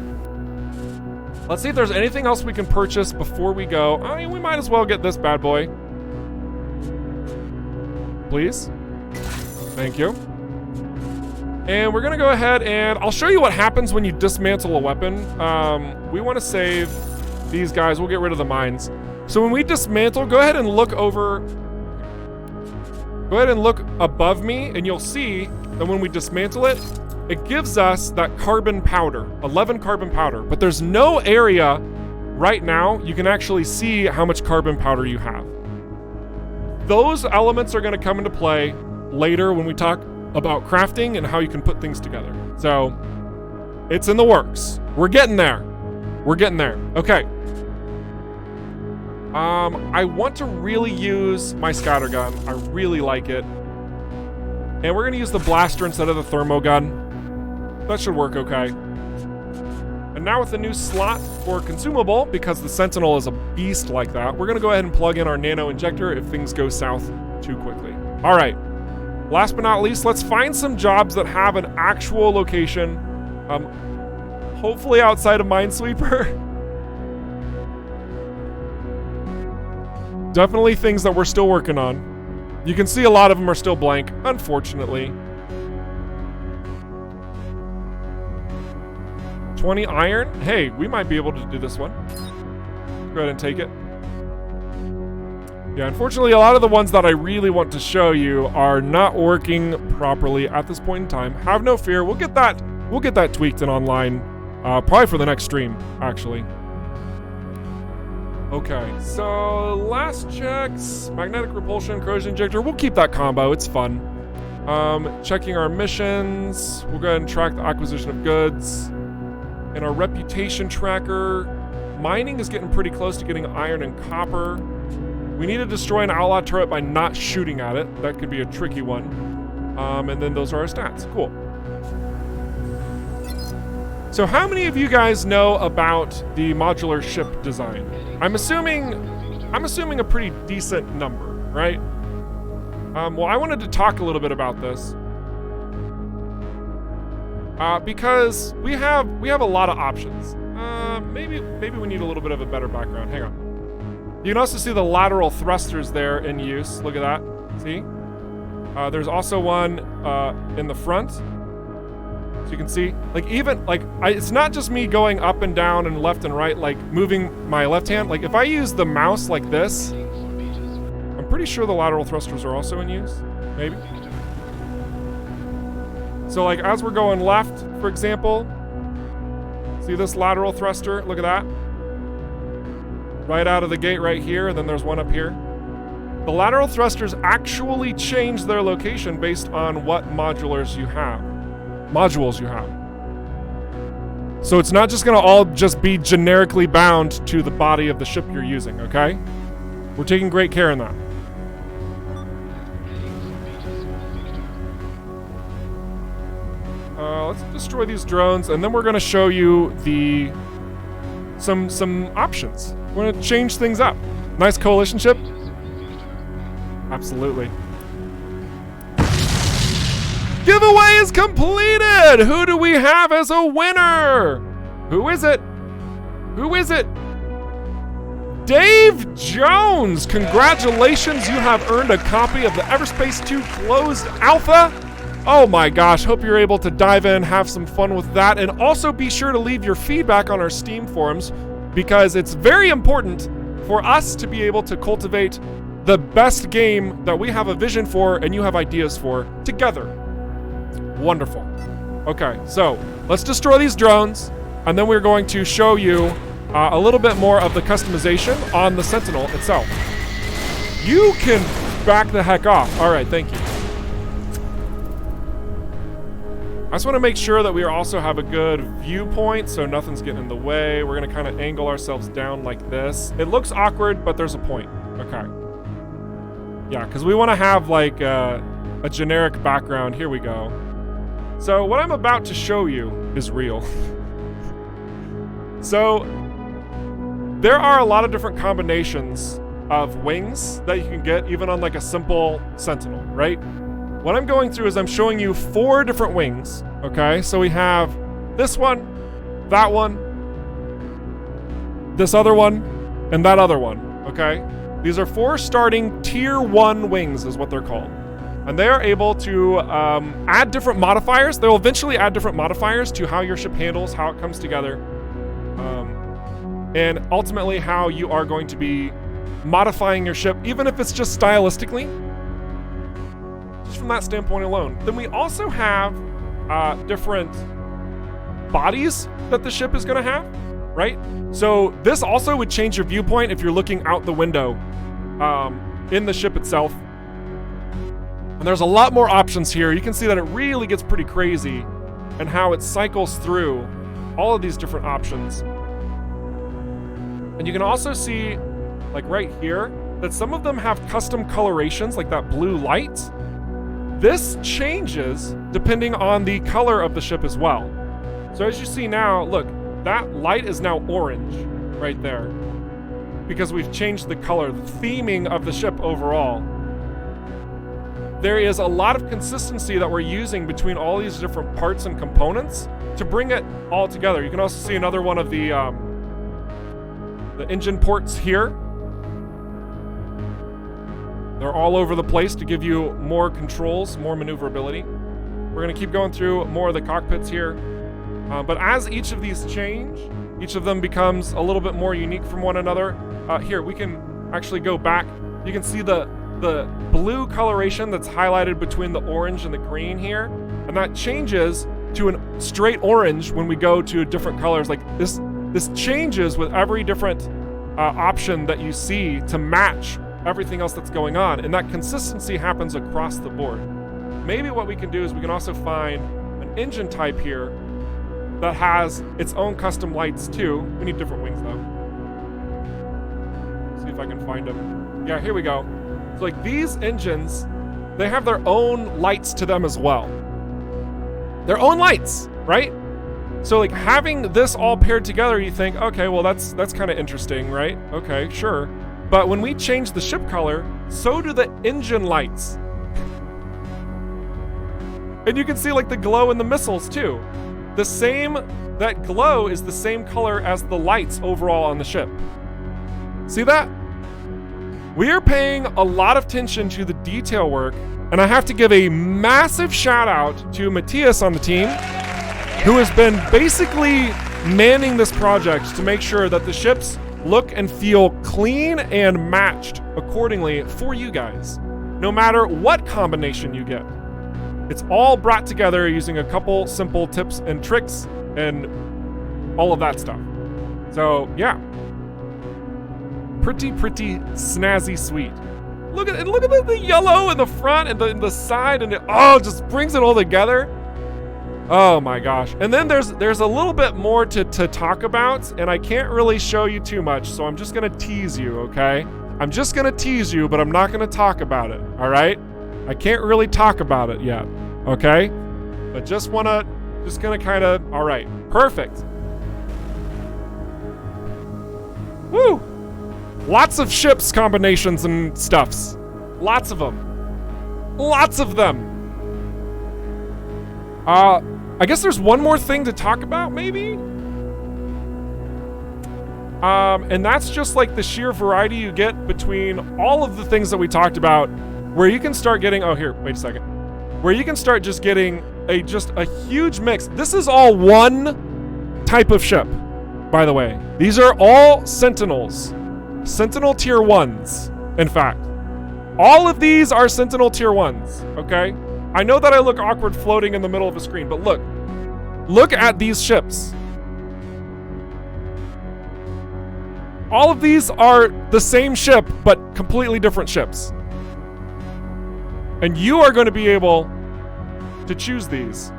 Let's see if there's anything else we can purchase before we go. I mean, we might as well get this bad boy. Please. Thank you. And we're gonna go ahead and I'll show you what happens when you dismantle a weapon. We wanna save these guys. We'll get rid of the mines. So when we dismantle, go ahead and look over. Go ahead and look above me and you'll see that when we dismantle it, it gives us that carbon powder, 11 carbon powder, but there's no area right now you can actually see how much carbon powder you have. Those elements are going to come into play later when we talk about crafting and how you can put things together. So it's in the works. We're getting there. We're getting there. Okay. I want to really use my scatter gun. I really like it. And we're going to use the blaster instead of the thermo gun. That should work okay. And now with the new slot for consumable, because the Sentinel is a beast like that, we're going to go ahead and plug in our nano injector if things go south too quickly. All right. Last but not least, let's find some jobs that have an actual location. Hopefully outside of Minesweeper. Definitely things that we're still working on. You can see a lot of them are still blank, unfortunately. 20 iron. Hey, we might be able to do this one. Go ahead and take it. Yeah, unfortunately, a lot of the ones that I really want to show you are not working properly at this point in time. Have no fear. We'll get that tweaked and online, probably for the next stream, actually. Okay, so last checks, magnetic repulsion, corrosion injector. We'll keep that combo, it's fun. Checking our missions. We'll go ahead and track the acquisition of goods. And our reputation tracker. Mining is getting pretty close to getting iron and copper. We need to destroy an outlaw turret by not shooting at it. That could be a tricky one. And then those are our stats, cool. So how many of you guys know about the modular ship design? I'm assuming a pretty decent number, right? Well, I wanted to talk a little bit about this. because we have a lot of options. Maybe we need a little bit of a better background. Hang on. You can also see the lateral thrusters there in use. Look at that. See? There's also one in the front. So you can see, like, even, like, it's not just me going up and down and left and right, like, moving my left hand. Like, if I use the mouse like this, I'm pretty sure the lateral thrusters are also in use. Maybe. So, like, as we're going left, for example, see this lateral thruster? Look at that. Right out of the gate right here, and then there's one up here. The lateral thrusters actually change their location based on what modules you have. So it's not just gonna all just be generically bound to the body of the ship you're using, okay? We're taking great care in that. Let's destroy these drones, and then we're gonna show you some options. We're gonna change things up. Nice coalition ship? Absolutely. Giveaway is completed! Who do we have as a winner? Who is it? Who is it? Dave Jones! Congratulations, you have earned a copy of the EVERSPACE 2 closed alpha. Oh my gosh, hope you're able to dive in, have some fun with that, and also be sure to leave your feedback on our Steam forums, because it's very important for us to be able to cultivate the best game that we have a vision for and you have ideas for together. Wonderful. Okay, so let's destroy these drones, and then we're going to show you a little bit more of the customization on the Sentinel itself. You can back the heck off. All right, thank you. I just want to make sure that we also have a good viewpoint so nothing's getting in the way. We're going to kind of angle ourselves down like this. It looks awkward, but there's a point. Okay. Yeah, because we want to have like a generic background. Here we go. So what I'm about to show you is real. So there are a lot of different combinations of wings that you can get even on like a simple Sentinel, right? What I'm going through is I'm showing you 4 different wings, okay? So we have this one, that one, this other one, and that other one, okay? These are 4 starting tier 1 wings is what they're called. And they are able to add different modifiers. They'll eventually add different modifiers to how your ship handles, how it comes together, and ultimately how you are going to be modifying your ship, even if it's just stylistically. From that standpoint alone. Then we also have different bodies that the ship is going to have, right? So this also would change your viewpoint if you're looking out the window in the ship itself. And there's a lot more options here. You can see that it really gets pretty crazy and how it cycles through all of these different options. And you can also see, like right here, that some of them have custom colorations, like that blue light. This changes depending on the color of the ship as well. So as you see now, look, that light is now orange right there because we've changed the color, the theming of the ship overall. There is a lot of consistency that we're using between all these different parts and components to bring it all together. You can also see another one of the engine ports here. They're all over the place to give you more controls, more maneuverability. We're going to keep going through more of the cockpits here. But as each of these change, each of them becomes a little bit more unique from one another. Here, we can actually go back. You can see the blue coloration that's highlighted between the orange and the green here. And that changes to a straight orange when we go to different colors. Like this changes with every different option that you see to match everything else that's going on, and that consistency happens across the board. Maybe what we can do is we can also find an engine type here that has its own custom lights too. We need different wings though. See if I can find them. Yeah, here we go. So like these engines, they have their own lights to them as well. Their own lights, right? So like having this all paired together, you think, okay, well that's kind of interesting, right? Okay, sure. But when we change the ship color, so do the engine lights. And you can see like the glow in the missiles too. that glow is the same color as the lights overall on the ship. See that? We are paying a lot of attention to the detail work, and I have to give a massive shout out to Matthias on the team, who has been basically manning this project to make sure that the ships look and feel clean and matched accordingly for you guys, no matter what combination you get. It's all brought together using a couple simple tips and tricks and all of that stuff. So yeah, pretty snazzy sweet. Look at the yellow in the front and the side, and it just brings it all together. Oh my gosh. And then there's a little bit more to talk about, and I can't really show you too much, so I'm just gonna tease you, okay? I'm just gonna tease you, but I'm not gonna talk about it, all right? I can't really talk about it yet, okay? But just gonna kinda, all right, perfect. Woo! Lots of ships combinations and stuffs. Lots of them. Lots of them. I guess there's one more thing to talk about, maybe? And that's just like the sheer variety you get between all of the things that we talked about, where you can start getting, oh here, wait a second. Where you can start just getting just a huge mix. This is all one type of ship, by the way. These are all Sentinels. Sentinel tier 1s, in fact. All of these are Sentinel tier 1s, okay? I know that I look awkward floating in the middle of a screen, but look at these ships. All of these are the same ship, but completely different ships. And you are going to be able to choose these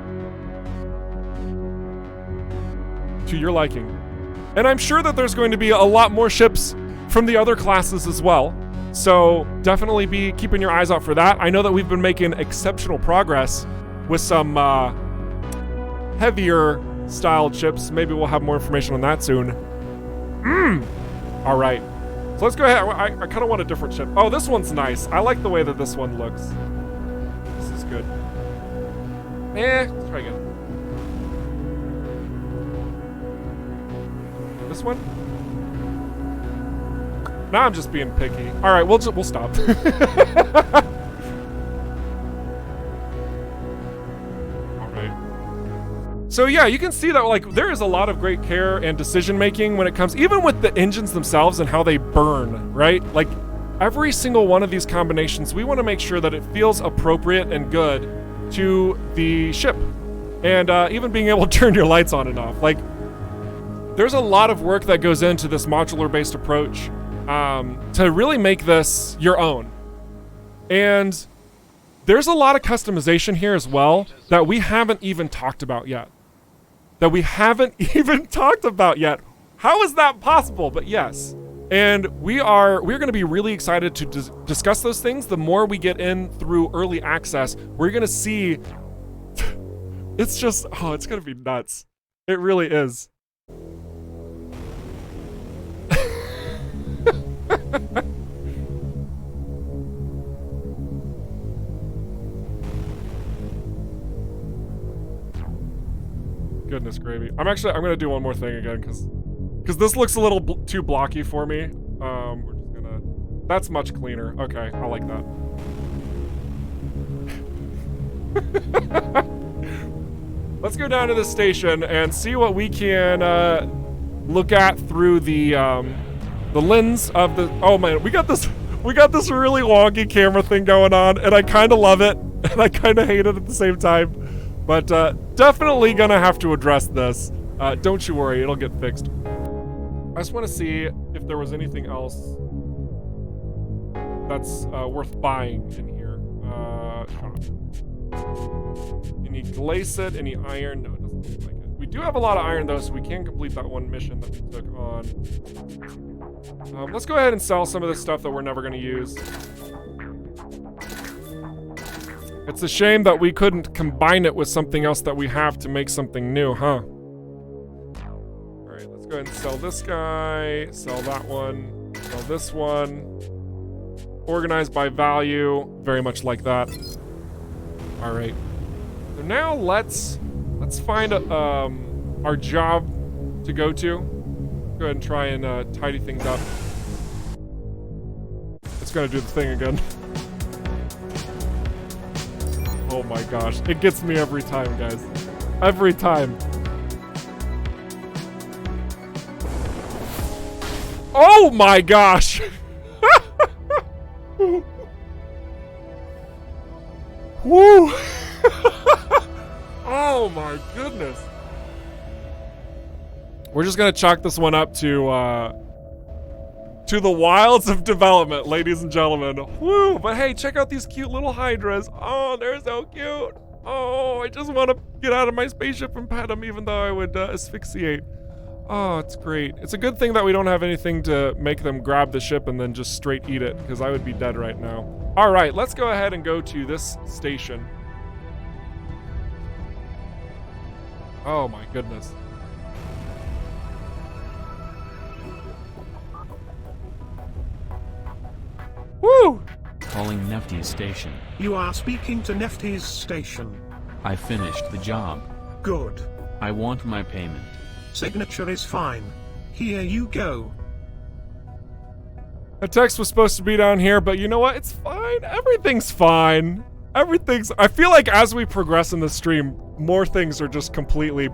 to your liking. And I'm sure that there's going to be a lot more ships from the other classes as well. So definitely be keeping your eyes out for that. I know that we've been making exceptional progress with some heavier styled ships. Maybe we'll have more information on that soon. All right. So let's go ahead. I kind of want a different ship. Oh, this one's nice. I like the way that this one looks. This is good. Let's try again. This one? Now I'm just being picky. All right, we'll stop. All right. So yeah, you can see that like there is a lot of great care and decision making when it comes, even with the engines themselves and how they burn, right? Like every single one of these combinations, we want to make sure that it feels appropriate and good to the ship, and even being able to turn your lights on and off. Like there's a lot of work that goes into this modular-based approach. To really make this your own. And there's a lot of customization here as well that we haven't even talked about yet. How is that possible? But yes. And we're going to be really excited to discuss those things. The more we get in through early access, we're going to see it's just, it's going to be nuts. It really is. Goodness gravy. I'm gonna do one more thing again because this looks a little too blocky for me. We're just gonna, that's much cleaner. Okay, I like that. Let's go down to the station and see what we can look at through the lens of the, oh man, we got this really wonky camera thing going on, and I kind of love it and I kind of hate it at the same time. But definitely gonna have to address this. Don't you worry, it'll get fixed. I just want to see if there was anything else that's worth buying in here. Any glacet, any iron? No, it doesn't look like it. We do have a lot of iron though, so we can complete that one mission that we took on. Let's go ahead and sell some of this stuff that we're never gonna use. It's a shame that we couldn't combine it with something else that we have to make something new, huh? Alright, let's go ahead and sell this guy, sell that one, sell this one. Organized by value, very much like that. Alright. So now let's let's find our job to go to. Go ahead and try and tidy things up. It's gonna do the thing again. Oh my gosh, it gets me every time, guys. Every time. Oh my gosh! Woo! Oh my goodness. We're just gonna chalk this one up to the wilds of development, ladies and gentlemen. Woo! But hey, check out these cute little hydras. Oh, they're so cute. Oh, I just want to get out of my spaceship and pet them, even though I would asphyxiate. Oh, it's great. It's a good thing that we don't have anything to make them grab the ship and then just straight eat it, because I would be dead right now. All right, let's go ahead and go to this station. Oh my goodness. Woo! Calling Nefty's station. You are speaking to Nefty's station. I finished the job. Good. I want my payment. Signature is fine. Here you go. The text was supposed to be down here, but you know what? It's fine. Everything's fine. I feel like as we progress in the stream, more things are just completely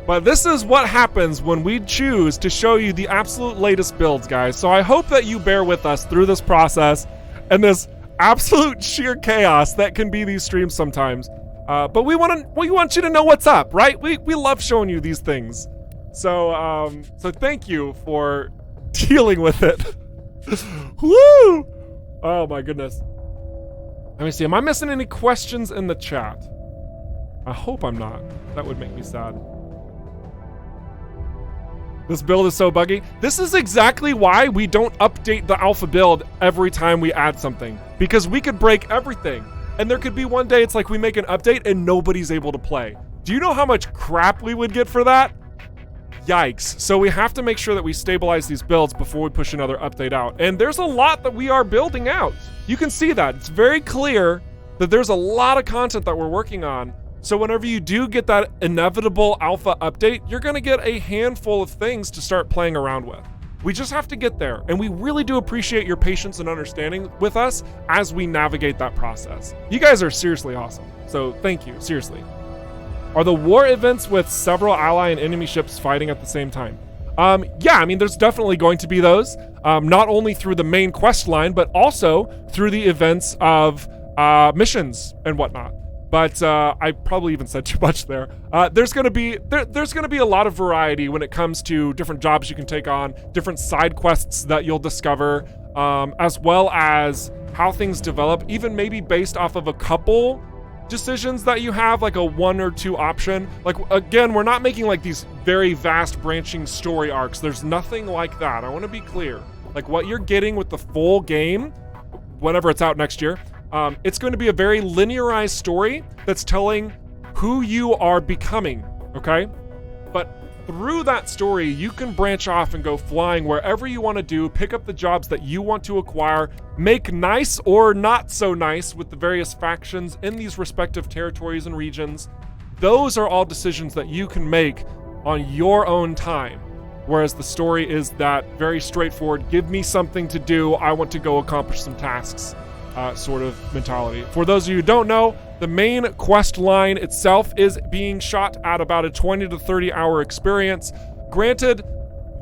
But this is what happens when we choose to show you the absolute latest builds, guys. So I hope that you bear with us through this process and this absolute sheer chaos that can be these streams sometimes. But we want you to know what's up, right? We love showing you these things. So so thank you for dealing with it. Woo! Oh my goodness. Let me see. Am I missing any questions in the chat? I hope I'm not. That would make me sad. This build is so buggy. This is exactly why we don't update the alpha build every time we add something, because we could break everything. And there could be one day it's like we make an update and nobody's able to play. Do you know how much crap we would get for that? Yikes. So we have to make sure that we stabilize these builds before we push another update out. And there's a lot that we are building out. You can see that. It's very clear that there's a lot of content that we're working on. So whenever you do get that inevitable alpha update, you're gonna get a handful of things to start playing around with. We just have to get there, and we really do appreciate your patience and understanding with us as we navigate that process. You guys are seriously awesome, so thank you, seriously. Are the war events with several ally and enemy ships fighting at the same time? Yeah, I mean, there's definitely going to be those, not only through the main quest line, but also through the events of missions and whatnot. But I probably even said too much there. There's gonna be a lot of variety when it comes to different jobs you can take on, different side quests that you'll discover, as well as how things develop, even maybe based off of a couple decisions that you have, like a 1 or 2 option. Like, again, we're not making like these very vast branching story arcs. There's nothing like that. I want to be clear. Like, what you're getting with the full game, whenever it's out next year, it's going to be a very linearized story that's telling who you are becoming, okay? But through that story, you can branch off and go flying wherever you want to do, pick up the jobs that you want to acquire, make nice or not so nice with the various factions in these respective territories and regions. Those are all decisions that you can make on your own time. Whereas the story is that very straightforward, give me something to do, I want to go accomplish some tasks. Sort of mentality. For those of you who don't know, the main quest line itself is being shot at about a 20 to 30 hour experience. Granted,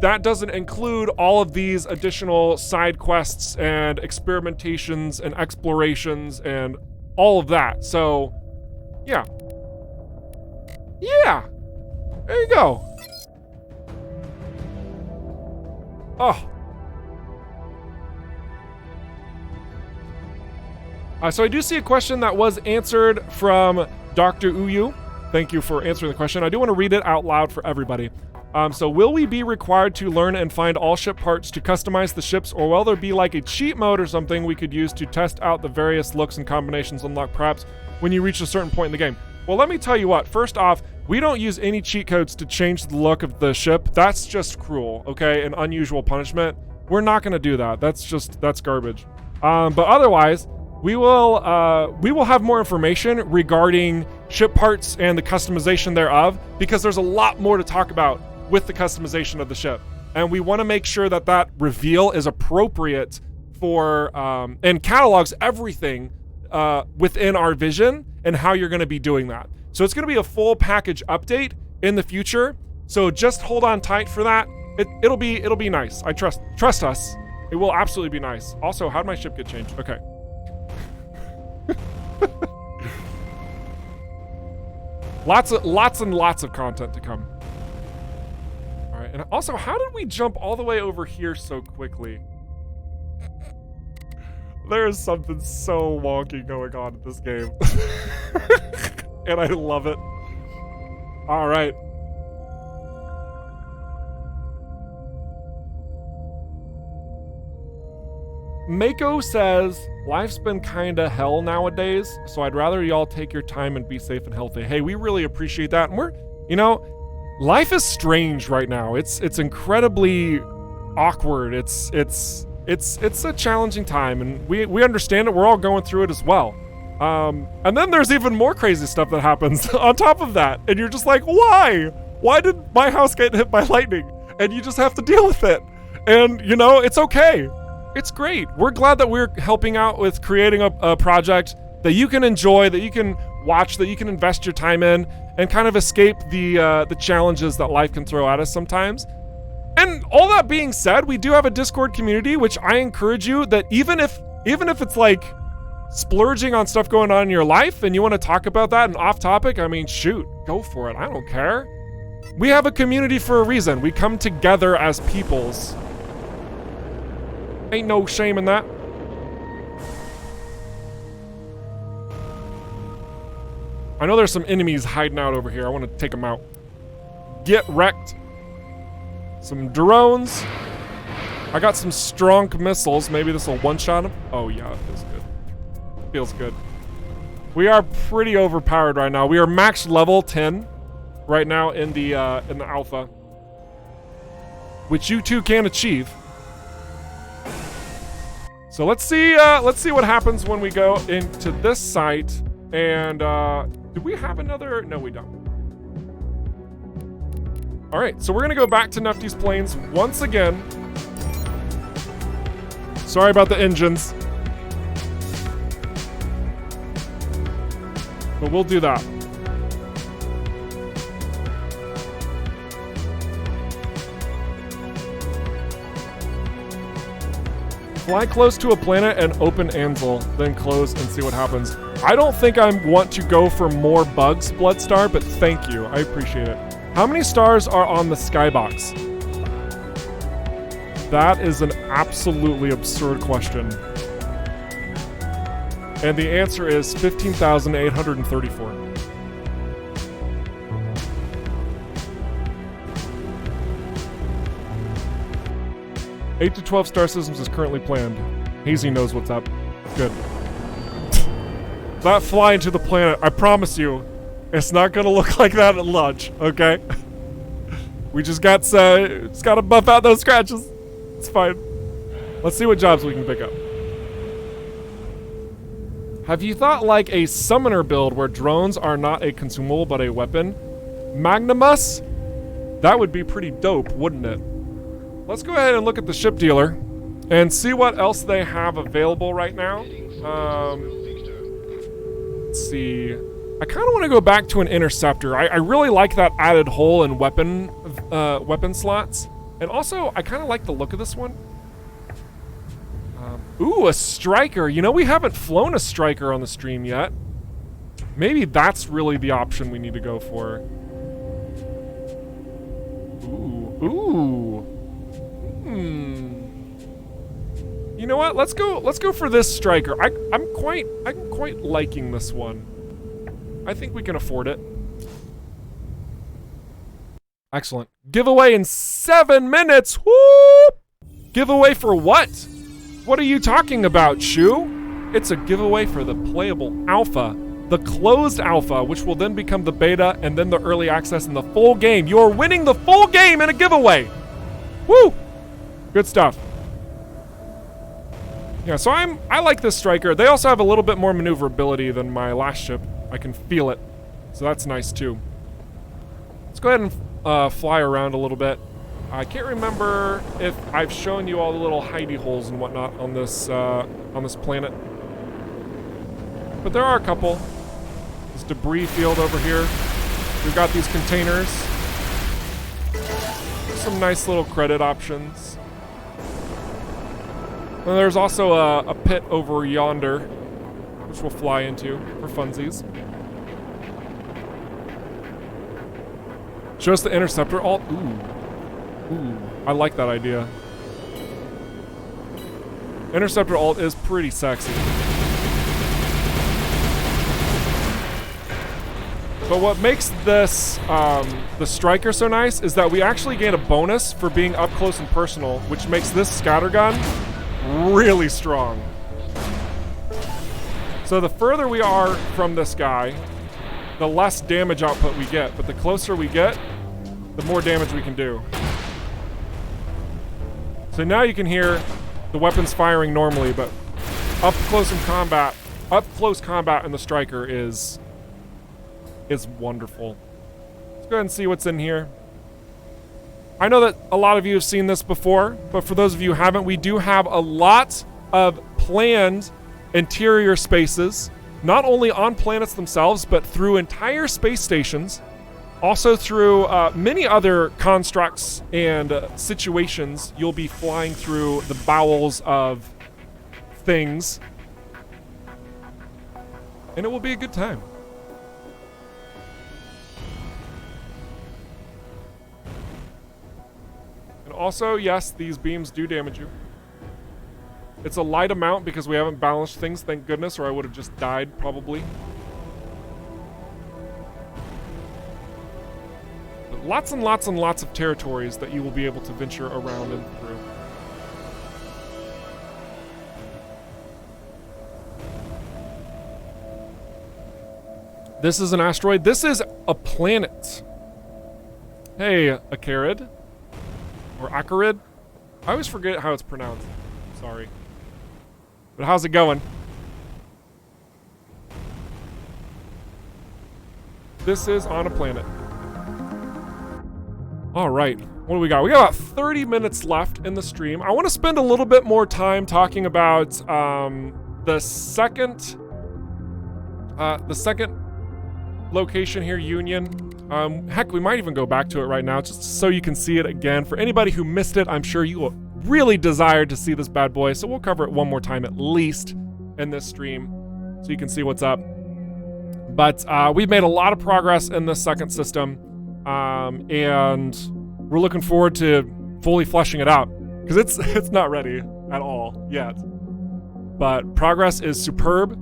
that doesn't include all of these additional side quests and experimentations and explorations and all of that. So, yeah. Yeah! There you go. Oh. So I do see a question that was answered from Dr. Uyu. Thank you for answering the question. I do want to read it out loud for everybody. So will we be required to learn and find all ship parts to customize the ships, or will there be like a cheat mode or something we could use to test out the various looks and combinations unlocked perhaps when you reach a certain point in the game? Well, let me tell you what. First off, we don't use any cheat codes to change the look of the ship. That's just cruel, okay? An unusual punishment. We're not going to do that. That's garbage. But otherwise, we will have more information regarding ship parts and the customization thereof, because there's a lot more to talk about with the customization of the ship. And we want to make sure that that reveal is appropriate for, and catalogs everything within our vision and how you're going to be doing that. So it's going to be a full package update in the future. So just hold on tight for that. It'll be nice. I trust us. It will absolutely be nice. Also, how did my ship get changed? Okay. Lots and lots of content to come. All right, and also, how did we jump all the way over here so quickly? There is something so wonky going on in this game. And I love it. All right. Mako says, life's been kinda hell nowadays, so I'd rather y'all take your time and be safe and healthy. Hey, we really appreciate that. And we're, you know, life is strange right now. It's incredibly awkward. It's a challenging time, and we understand it. We're all going through it as well. And then there's even more crazy stuff that happens on top of that. And you're just like, why? Why did my house get hit by lightning? And you just have to deal with it. And, you know, it's okay. It's great. We're glad that we're helping out with creating a project that you can enjoy, that you can watch, that you can invest your time in, and kind of escape the challenges that life can throw at us sometimes. And all that being said, we do have a Discord community, which I encourage you that even if it's like splurging on stuff going on in your life and you want to talk about that and off topic, I mean, shoot, go for it. I don't care. We have a community for a reason. We come together as peoples. Ain't no shame in that. I know there's some enemies hiding out over here. I want to take them out. Get wrecked. Some drones. I got some strong missiles. Maybe this will one-shot them. Oh yeah, it feels good. Feels good. We are pretty overpowered right now. We are max level 10 right now in the alpha, which you two can achieve. So let's see what happens when we go into this site. And do we have another? No, we don't. All right, so we're gonna go back to Nefty's Plains once again. Sorry about the engines, but we'll do that. Fly close to a planet and open Ansel, then close and see what happens. I don't think I want to go for more bugs, Bloodstar, but thank you. I appreciate it. How many stars are on the skybox? That is an absolutely absurd question. And the answer is 15,834. 8 to 12 star systems is currently planned. Hazy knows what's up. Good. Not fly into the planet, I promise you. It's not gonna look like that at lunch, okay? We just gotta buff out those scratches. It's fine. Let's see what jobs we can pick up. Have you thought like a summoner build where drones are not a consumable but a weapon? Magnimus? That would be pretty dope, wouldn't it? Let's go ahead and look at the ship dealer and see what else they have available right now. Let's see. I kind of want to go back to an interceptor. I really like that added hole in weapon slots. And also, I kind of like the look of this one. Ooh, a striker. You know, we haven't flown a striker on the stream yet. Maybe that's really the option we need to go for. Ooh. You know what? Let's go for this striker. I'm quite liking this one. I think we can afford it. Excellent. Giveaway in 7 minutes. Whoop! Giveaway for what? What are you talking about, Shu? It's a giveaway for the playable alpha, the closed alpha, which will then become the beta and then the early access and the full game. You're winning the full game in a giveaway. Woo! Good stuff. Yeah, so I like this striker. They also have a little bit more maneuverability than my last ship. I can feel it. So that's nice too. Let's go ahead and fly around a little bit. I can't remember if I've shown you all the little hidey holes and whatnot on this planet. But there are a couple. This debris field over here. We've got these containers. Some nice little credit options. And there's also a pit over yonder, which we'll fly into for funsies. Show us the interceptor alt. Ooh, I like that idea. Interceptor alt is pretty sexy. But what makes this, the striker so nice is that we actually gain a bonus for being up close and personal, which makes this scattergun really strong. So the further we are from this guy, the less damage output we get, but the closer we get, the more damage we can do. So now you can hear the weapons firing normally, but up close combat in the striker is wonderful. Let's go ahead and see what's in here. I know that a lot of you have seen this before, but for those of you who haven't, we do have a lot of planned interior spaces, not only on planets themselves, but through entire space stations, also through many other constructs and situations. You'll be flying through the bowels of things, and it will be a good time. Also, yes, these beams do damage you. It's a light amount because we haven't balanced things, thank goodness, or I would have just died, probably. But lots and lots and lots of territories that you will be able to venture around and through. This is an asteroid. This is a planet. Hey, Acarid. Or Acarid? I always forget how it's pronounced. Sorry. But how's it going? This is on a planet. Alright. What do we got? We got about 30 minutes left in the stream. I want to spend a little bit more time talking about the second location here, Union. Heck, we might even go back to it right now just so you can see it again. For anybody who missed it, I'm sure you will really desired to see this bad boy, so we'll cover it one more time at least in this stream so you can see what's up. But we've made a lot of progress in this second system, and we're looking forward to fully fleshing it out because it's not ready at all yet. But progress is superb.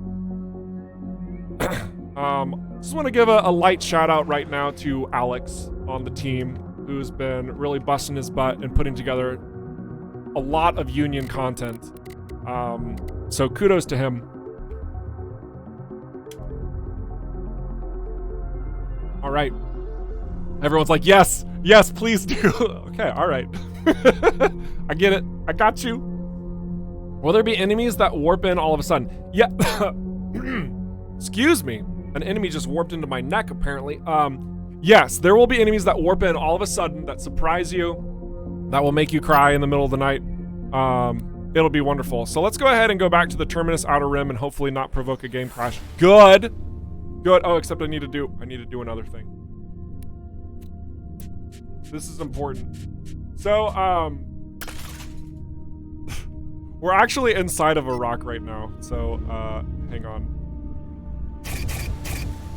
Just want to give a light shout out right now to Alex on the team, who's been really busting his butt and putting together a lot of Union content. So kudos to him. All right. Everyone's like, yes, please do. Okay, all right. I get it. I got you. Will there be enemies that warp in all of a sudden? Yeah. Excuse me. An enemy just warped into my neck, apparently. Yes, there will be enemies that warp in all of a sudden that surprise you, that will make you cry in the middle of the night. It'll be wonderful. So let's go ahead and go back to the Terminus Outer Rim and hopefully not provoke a game crash. Good. Oh, except I need to do another thing. This is important. So, we're actually inside of a rock right now. So, hang on.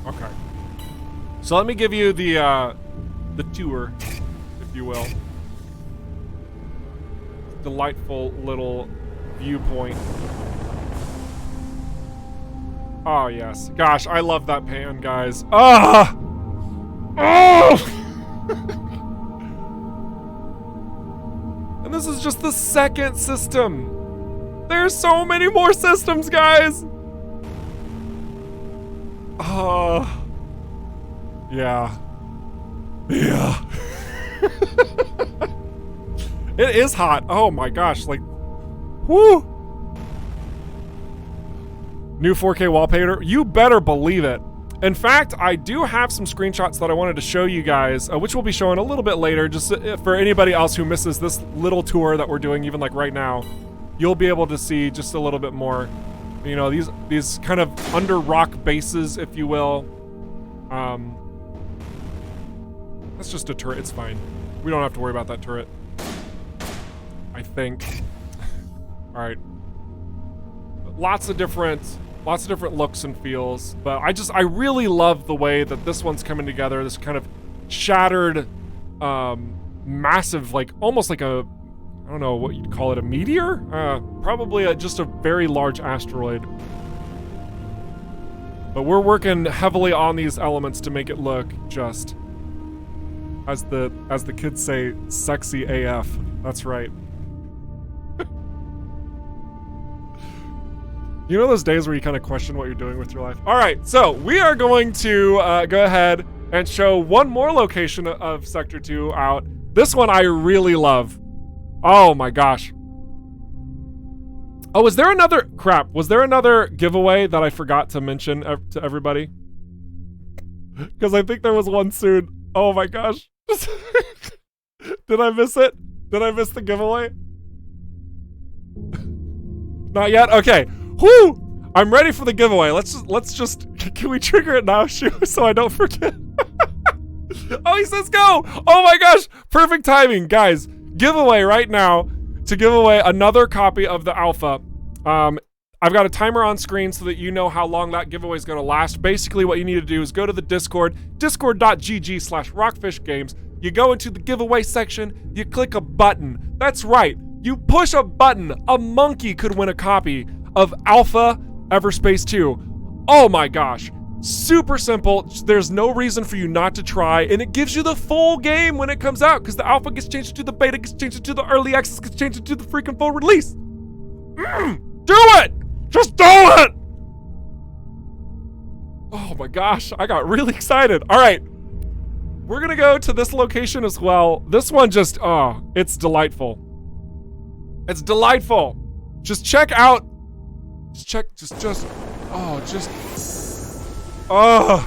Okay. So let me give you the tour, if you will. Delightful little viewpoint. Oh yes. Gosh, I love that pan, guys. Ah! Oh! And this is just the second system. There's so many more systems, guys. Yeah. It is hot. Oh my gosh, like, whoo! New 4K wallpaper? You better believe it. In fact, I do have some screenshots that I wanted to show you guys, which we'll be showing a little bit later, just for anybody else who misses this little tour that we're doing, even like right now. You'll be able to see just a little bit more. You know, these kind of under rock bases, if you will. That's just a turret, it's fine. We don't have to worry about that turret. I think. All right. Lots of different looks and feels, but I really love the way that this one's coming together. This kind of shattered, massive, like almost like a, I don't know what you'd call it, a meteor? Probably just a very large asteroid. But we're working heavily on these elements to make it look just, as the kids say, sexy AF. That's right. You know those days where you kind of question what you're doing with your life? All right, so we are going to go ahead and show one more location of Sector 2 out. This one I really love. Oh my gosh. Oh, was there another giveaway that I forgot to mention to everybody? Because I think there was one soon. Oh my gosh. Did I miss it? Did I miss the giveaway? Not yet? Okay. Whoo! I'm ready for the giveaway. Let's just can we trigger it now, Shu, so I don't forget? Oh, he says go! Oh my gosh! Perfect timing, guys. Giveaway right now to give away another copy of the alpha. I've got a timer on screen so that you know how long that giveaway is going to last. Basically, what you need to do is go to the Discord, discord.gg/rockfishgames. You go into the giveaway section, you click a button. That's right, you push a button. A monkey could win a copy of Alpha EVERSPACE 2. Oh my gosh. Super simple. There's no reason for you not to try, and it gives you the full game when it comes out, because the alpha gets changed to the beta, gets changed to the early access, gets changed to the freaking full release. Do it! Just do it! Oh my gosh, I got really excited. All right, we're gonna go to this location as well. This one just, oh, it's delightful. It's delightful. Just check out, oh.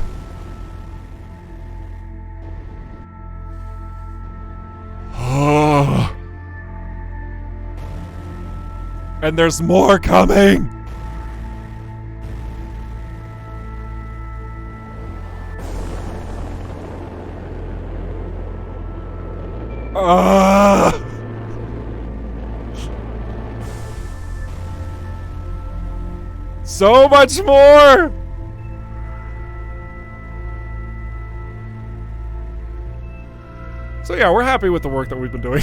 Oh. And there's more coming. So much more. So yeah, we're happy with the work that we've been doing.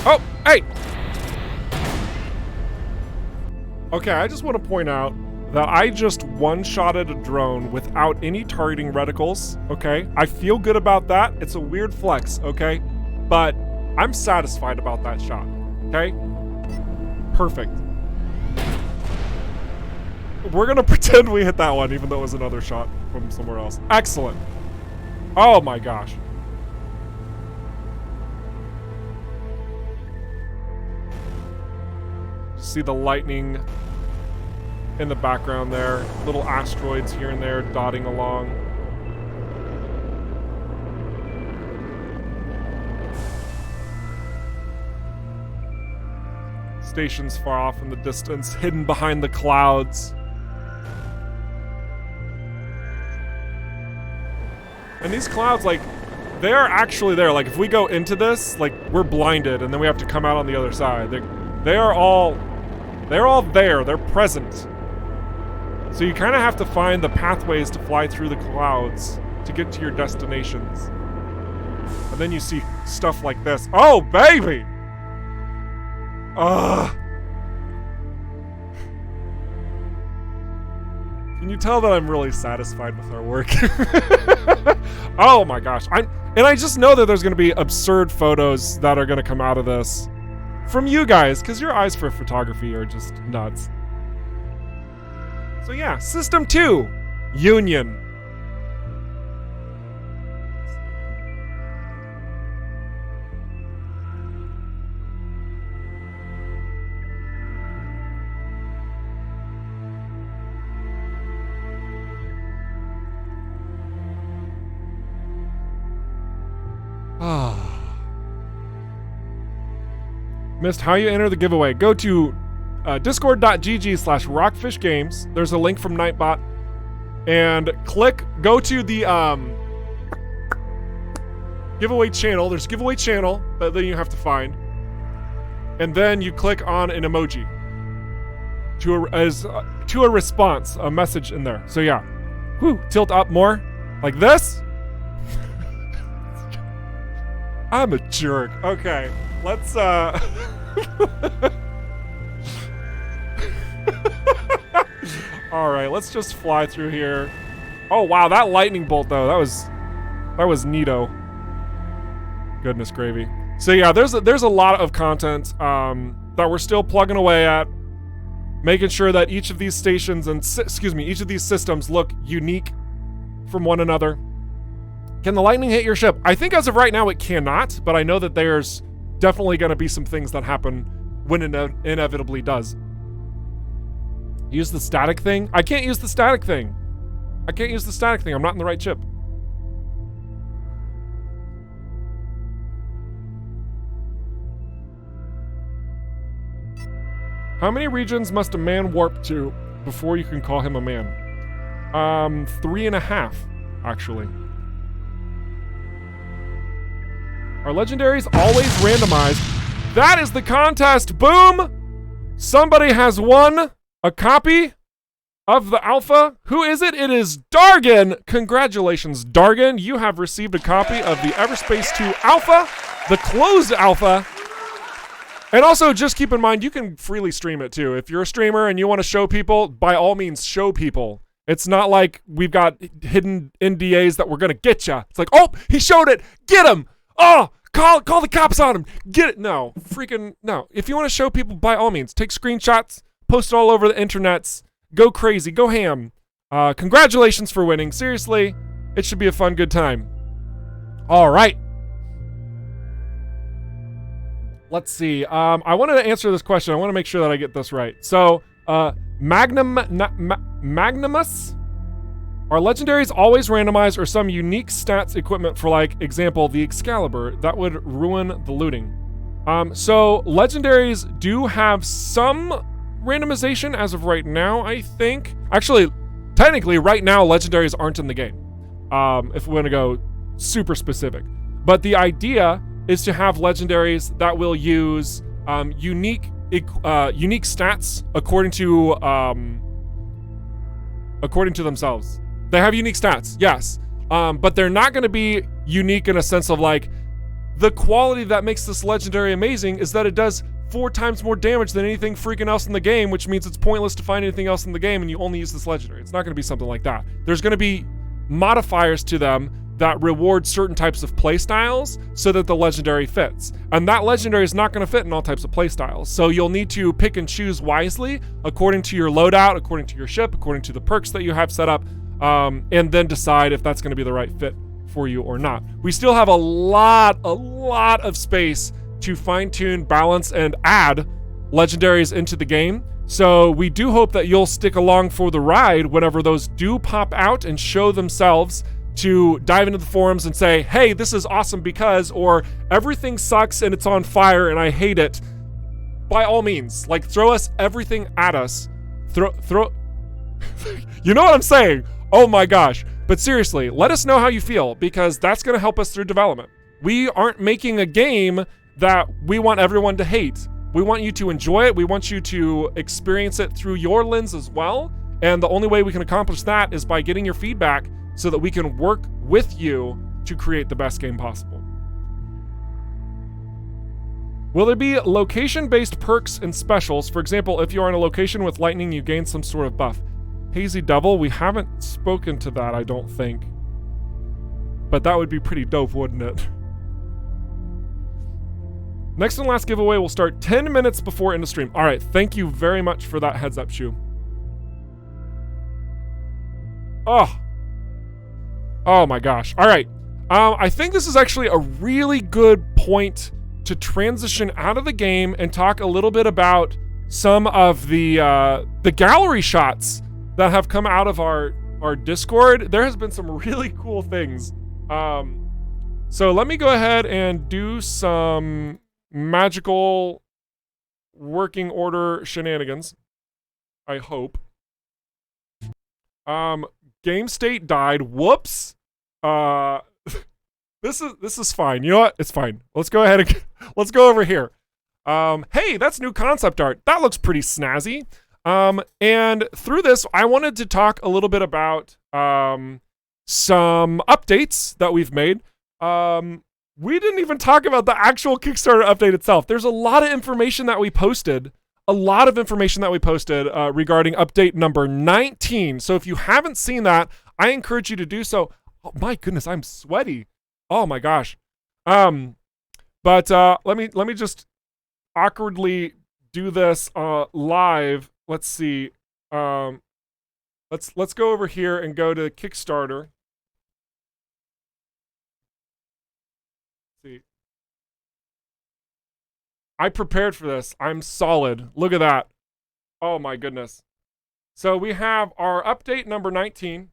Oh, hey! Okay, I just want to point out that I just one-shotted a drone without any targeting reticles, okay? I feel good about that. It's a weird flex, okay? But I'm satisfied about that shot, okay? Perfect. We're gonna pretend we hit that one, even though it was another shot from somewhere else. Excellent. Oh my gosh. See the lightning in the background there. Little asteroids here and there dotting along. Stations far off in the distance, hidden behind the clouds. And these clouds, like, they are actually there. Like, if we go into this, like, we're blinded, and then we have to come out on the other side. They're all there. They're present. So you kind of have to find the pathways to fly through the clouds to get to your destinations. And then you see stuff like this. Oh, baby! Can you tell that I'm really satisfied with our work? Oh my gosh. And I just know that there's going to be absurd photos that are going to come out of this from you guys, because your eyes for photography are just nuts. So yeah, System 2, Union. Missed how you enter the giveaway. Go to discord.gg/rockfishgames. There's a link from Nightbot. And go to the giveaway channel. There's a giveaway channel that then you have to find. And then you click on an emoji to a response, a message in there. So yeah. Whew, tilt up more. Like this. I'm a jerk. Okay. Let's all right, let's just fly through here. Oh wow, that lightning bolt though, that was neato. Goodness gravy. So yeah, there's a lot of content that we're still plugging away at, making sure that each of these stations and each of these systems look unique from one another. Can the lightning hit your ship? I think as of right now it cannot, but I know that there's definitely going to be some things that happen when it inevitably does. Use the static thing? I can't use the static thing. I can't use the static thing. I'm not in the right chip. How many regions must a man warp to before you can call him a man? 3.5, actually. Are legendaries always randomized? That is the contest. Boom! Somebody has won a copy of the alpha. Who is it? It is Dargan. Congratulations, Dargan. You have received a copy of the EVERSPACE 2 alpha, the closed alpha. And also, just keep in mind, you can freely stream it too. If you're a streamer and you want to show people, by all means, show people. It's not like we've got hidden NDAs that we're going to get you. It's like, oh, he showed it. Get him. Oh, call the cops on him. Get it. No, freaking no. If you want to show people, by all means, take screenshots, post it all over the internets, go crazy, go ham. Congratulations for winning. Seriously, it should be a fun, good time. All right. Let's see. I wanted to answer this question. I want to make sure that I get this right. So, Magnimus? Are legendaries always randomized or some unique stats equipment for, like, example, the Excalibur? That would ruin the looting. So legendaries do have some randomization as of right now, I think. Actually, technically, right now, legendaries aren't in the game. If we want to go super specific. But the idea is to have legendaries that will use unique stats according to themselves. They have unique stats, yes, but they're not going to be unique in a sense of like the quality that makes this legendary amazing is that it does 4 times more damage than anything freaking else in the game, which means it's pointless to find anything else in the game and you only use this legendary. It's not going to be something like that. There's going to be modifiers to them that reward certain types of playstyles so that the legendary fits. And that legendary is not going to fit in all types of playstyles. So you'll need to pick and choose wisely according to your loadout, according to your ship, according to the perks that you have set up, and then decide if that's going to be the right fit for you or not. We still have a lot of space to fine-tune, balance, and add legendaries into the game. So we do hope that you'll stick along for the ride whenever those do pop out and show themselves, to dive into the forums and say, hey, this is awesome because, or everything sucks and it's on fire and I hate it. By all means, like, throw us everything at us. Throw you know what I'm saying? Oh my gosh. But seriously, let us know how you feel, because that's going to help us through development. We aren't making a game that we want everyone to hate. We want you to enjoy it. We want you to experience it through your lens as well. And the only way we can accomplish that is by getting your feedback so that we can work with you to create the best game possible. Will there be location-based perks and specials? For example, if you are in a location with lightning, you gain some sort of buff. Hazy Devil, we haven't spoken to that, I don't think. But that would be pretty dope, wouldn't it? Next and last giveaway will start 10 minutes before end of stream. All right, thank you very much for that heads up, Shu. Oh my gosh. All right. I think this is actually a really good point to transition out of the game and talk a little bit about some of the gallery shots that have come out of our Discord. There has been some really cool things So let me go ahead and do some magical working order shenanigans. I hope. Game state died. Whoops. This is fine. You know what? It's fine. Let's go ahead and let's go over here. Hey, that's new concept art. That looks pretty snazzy. And through this, I wanted to talk a little bit about some updates that we've made. We didn't even talk about the actual Kickstarter update itself. There's a lot of information that we posted. Regarding update number 19. So if you haven't seen that, I encourage you to do so. Oh my goodness, I'm sweaty. Oh my gosh. But let me just awkwardly do this live. Let's see. Let's go over here and go to Kickstarter. Let's see. I prepared for this. I'm solid. Look at that. Oh my goodness. So we have our update number 19.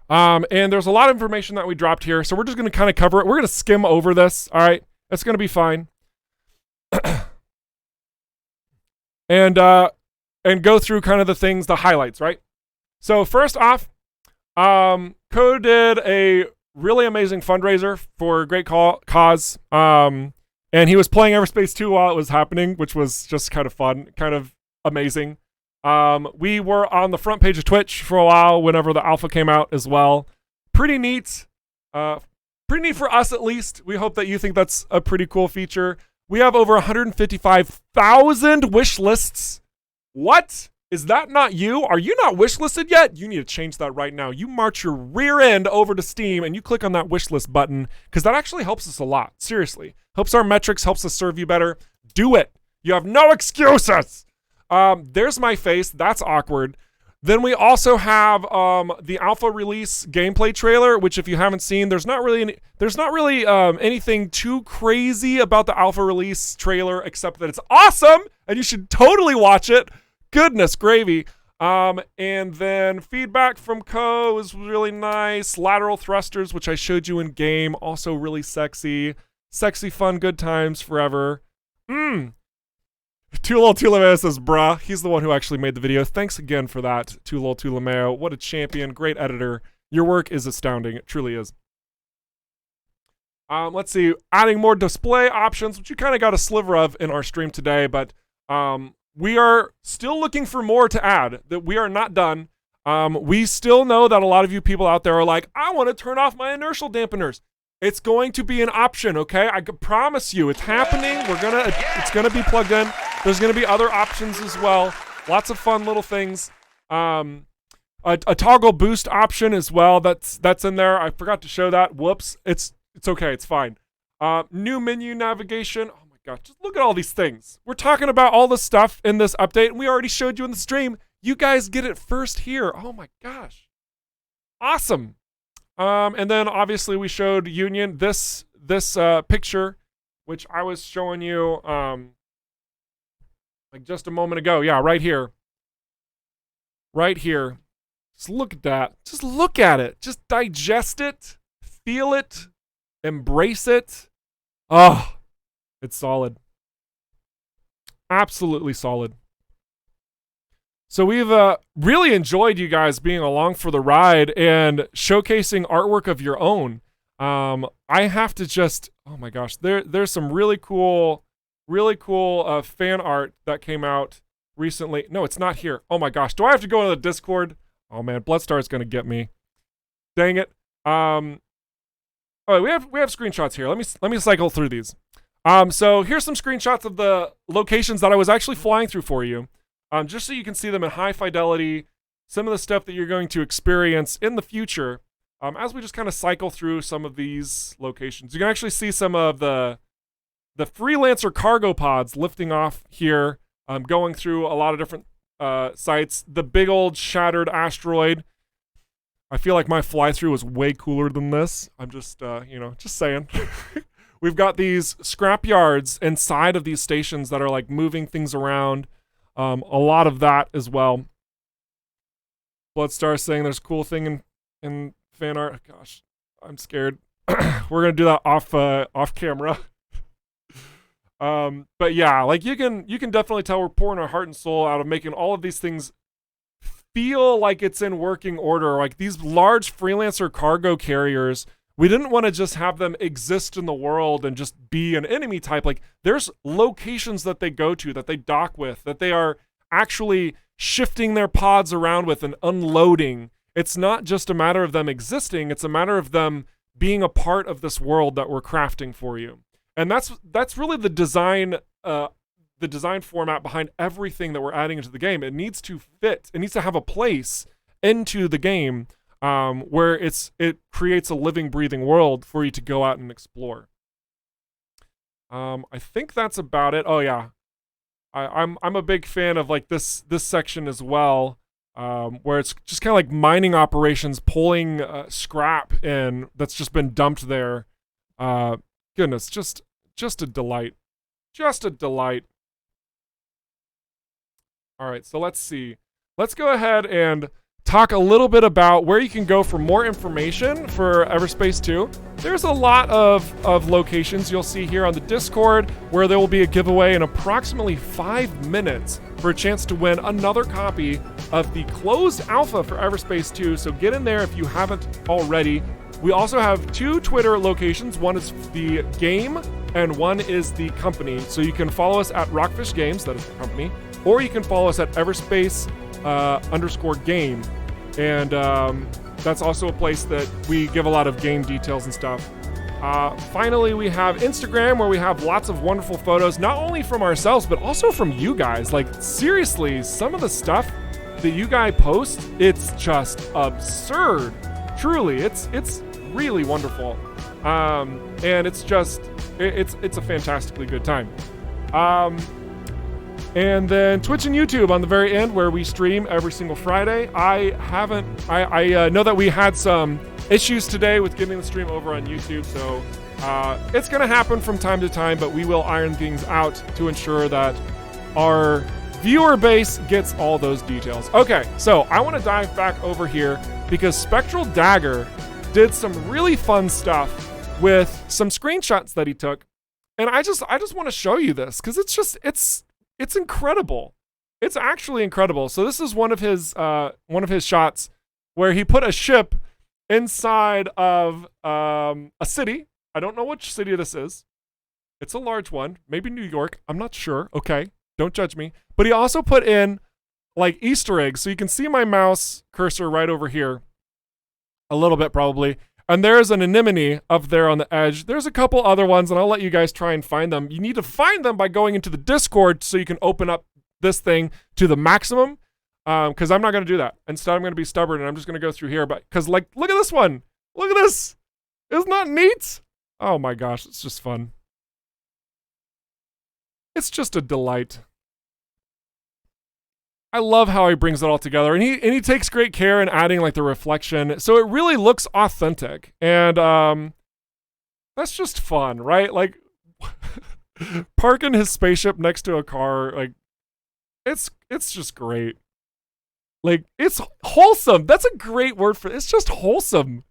And there's a lot of information that we dropped here, so we're just going to kind of cover it. We're going to skim over this, all right? It's going to be fine. And go through kind of the things, the highlights, right? So first off, Co did a really amazing fundraiser for a great cause. And he was playing EVERSPACE 2 while it was happening, which was just kind of fun, kind of amazing. We were on the front page of Twitch for a while whenever the alpha came out as well. Pretty neat. Pretty neat for us, at least. We hope that you think that's a pretty cool feature. We have over 155,000 wish lists. What? Is that not you? Are you not wishlisted yet? You need to change that right now. You march your rear end over to Steam and you click on that wishlist button, because that actually helps us a lot. Seriously. Helps our metrics, helps us serve you better. Do it. You have no excuses. There's my face. That's awkward. Then we also have the alpha release gameplay trailer, which if you haven't seen, there's not really anything too crazy about the alpha release trailer, except that it's awesome and you should totally watch it. Goodness gravy. And then feedback from Co is really nice. Lateral Thrusters, which I showed you in game, also really sexy. Sexy, fun, good times forever. Tulol says, bruh. He's the one who actually made the video. Thanks again for that, Tulol. What a champion. Great editor. Your work is astounding. It truly is. Let's see. Adding more display options, which you kind of got a sliver of in our stream today, but we are still looking for more to add. That we are not done. We still know that a lot of you people out there are like, I want to turn off my inertial dampeners. It's going to be an option, okay? I can promise you, it's happening. It's gonna be plugged in. There's gonna be other options as well. Lots of fun little things. A toggle boost option as well. That's in there. I forgot to show that. Whoops. It's okay. It's fine. New menu navigation. Oh my gosh! Just look at all these things. We're talking about all this stuff in this update, and we already showed you in the stream. You guys get it first here. Oh my gosh! Awesome. And then obviously we showed Union this picture, which I was showing you like just a moment ago. Yeah, right here. Right here. Just look at that. Just look at it. Just digest it. Feel it. Embrace it. Oh, it's solid. Absolutely solid. So we've really enjoyed you guys being along for the ride and showcasing artwork of your own. I have to just, oh my gosh, there's some really cool fan art that came out recently. No, it's not here. Oh my gosh, do I have to go into the Discord? Oh man, Bloodstar's gonna get me. Dang it. Oh, we have screenshots here. Let me cycle through these. So here's some screenshots of the locations that I was actually flying through for you. Just so you can see them in high fidelity, some of the stuff that you're going to experience in the future, as we just kind of cycle through some of these locations. You can actually see some of the freelancer cargo pods lifting off here, going through a lot of different sites. The big old shattered asteroid. I feel like my fly-through was way cooler than this. I'm just, just saying. We've got these scrap yards inside of these stations that are like moving things around. A lot of that as well. Bloodstar saying there's a cool thing in fan art. Gosh, I'm scared. We're gonna do that off camera. But yeah, like you can definitely tell we're pouring our heart and soul out of making all of these things feel like it's in working order. Like these large freelancer cargo carriers, we didn't want to just have them exist in the world and just be an enemy type. Like there's locations that they go to, that they dock with, that they are actually shifting their pods around with and unloading. It's not just a matter of them existing, it's a matter of them being a part of this world that we're crafting for you. And that's really the design format behind everything that we're adding into the game. It needs to fit. It needs to have a place into the game where it creates a living, breathing world for you to go out and explore. I think that's about it. Oh yeah, I'm a big fan of like this section as well, where it's just kind of like mining operations, pulling scrap in that's just been dumped there. Goodness, just a delight. Just a delight. All right, so let's see. Let's go ahead and talk a little bit about where you can go for more information for EVERSPACE 2. There's a lot of locations you'll see here on the Discord where there will be a giveaway in approximately 5 minutes for a chance to win another copy of the closed alpha for EVERSPACE 2, so get in there if you haven't already. We also have 2 Twitter locations. One is the game and one is the company. So you can follow us at Rockfish Games, that is the company, or you can follow us at EVERSPACE _game. And that's also a place that we give a lot of game details and stuff. Finally, we have Instagram, where we have lots of wonderful photos, not only from ourselves, but also from you guys. Like, seriously, some of the stuff that you guys post, it's just absurd. Truly, it's really wonderful. And it's just, it's a fantastically good time. And then Twitch and YouTube on the very end, where we stream every single Friday. I know that we had some issues today with getting the stream over on YouTube, so it's going to happen from time to time, but we will iron things out to ensure that our viewer base gets all those details. Okay, so I want to dive back over here because Spectral Dagger did some really fun stuff with some screenshots that he took, and I just want to show you this because it's incredible. It's actually incredible. So this is one of his shots where he put a ship inside of a city. I don't know which city this is. It's a large one, maybe New York. I'm not sure. Okay, don't judge me. But he also put in like Easter eggs, so you can see my mouse cursor right over here, a little bit probably. And there's an anemone up there on the edge. There's a couple other ones, and I'll let you guys try and find them. You need to find them by going into the Discord so you can open up this thing to the maximum, because I'm not going to do that. Instead, I'm going to be stubborn, and I'm just going to go through here. But because, like, look at this one. Look at this. Isn't that neat? Oh, my gosh. It's just fun. It's just a delight. I love how he brings it all together, and he takes great care in adding like the reflection, so it really looks authentic, and that's just fun, right? Like parking his spaceship next to a car, like it's just great. Like it's wholesome. That's a great word for it. It's just wholesome.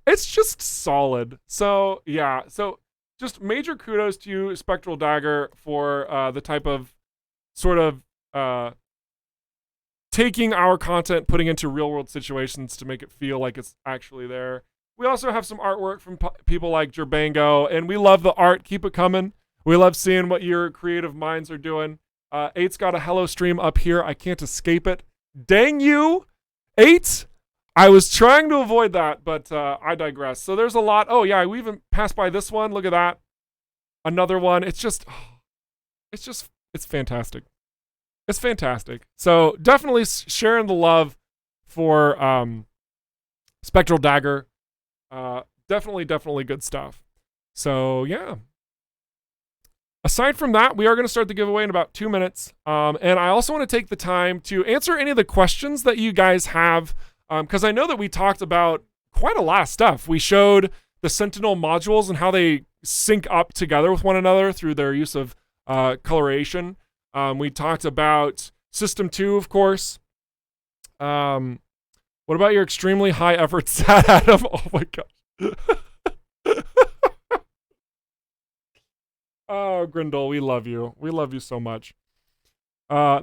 It's just solid. So yeah, so just major kudos to you, Spectral Dagger, for the type of sort of taking our content, putting into real world situations to make it feel like it's actually there. We also have some artwork from people like Jerbango, and we love the art. Keep it coming. We love seeing what your creative minds are doing. 8's got a hello stream up here. I can't escape it. Dang you, 8. I was trying to avoid that, but I digress. So there's a lot. Oh yeah, we even passed by this one. Look at that. Another one. It's fantastic. It's fantastic. So definitely sharing the love for Spectral Dagger. Definitely good stuff. So yeah. Aside from that, we are going to start the giveaway in about 2 minutes. And I also want to take the time to answer any of the questions that you guys have, because I know that we talked about quite a lot of stuff. We showed the Sentinel modules and how they sync up together with one another through their use of coloration. We talked about System 2, of course. What about your extremely high effort stat, Adam? Oh my gosh. Oh, Grindel, we love you. We love you so much.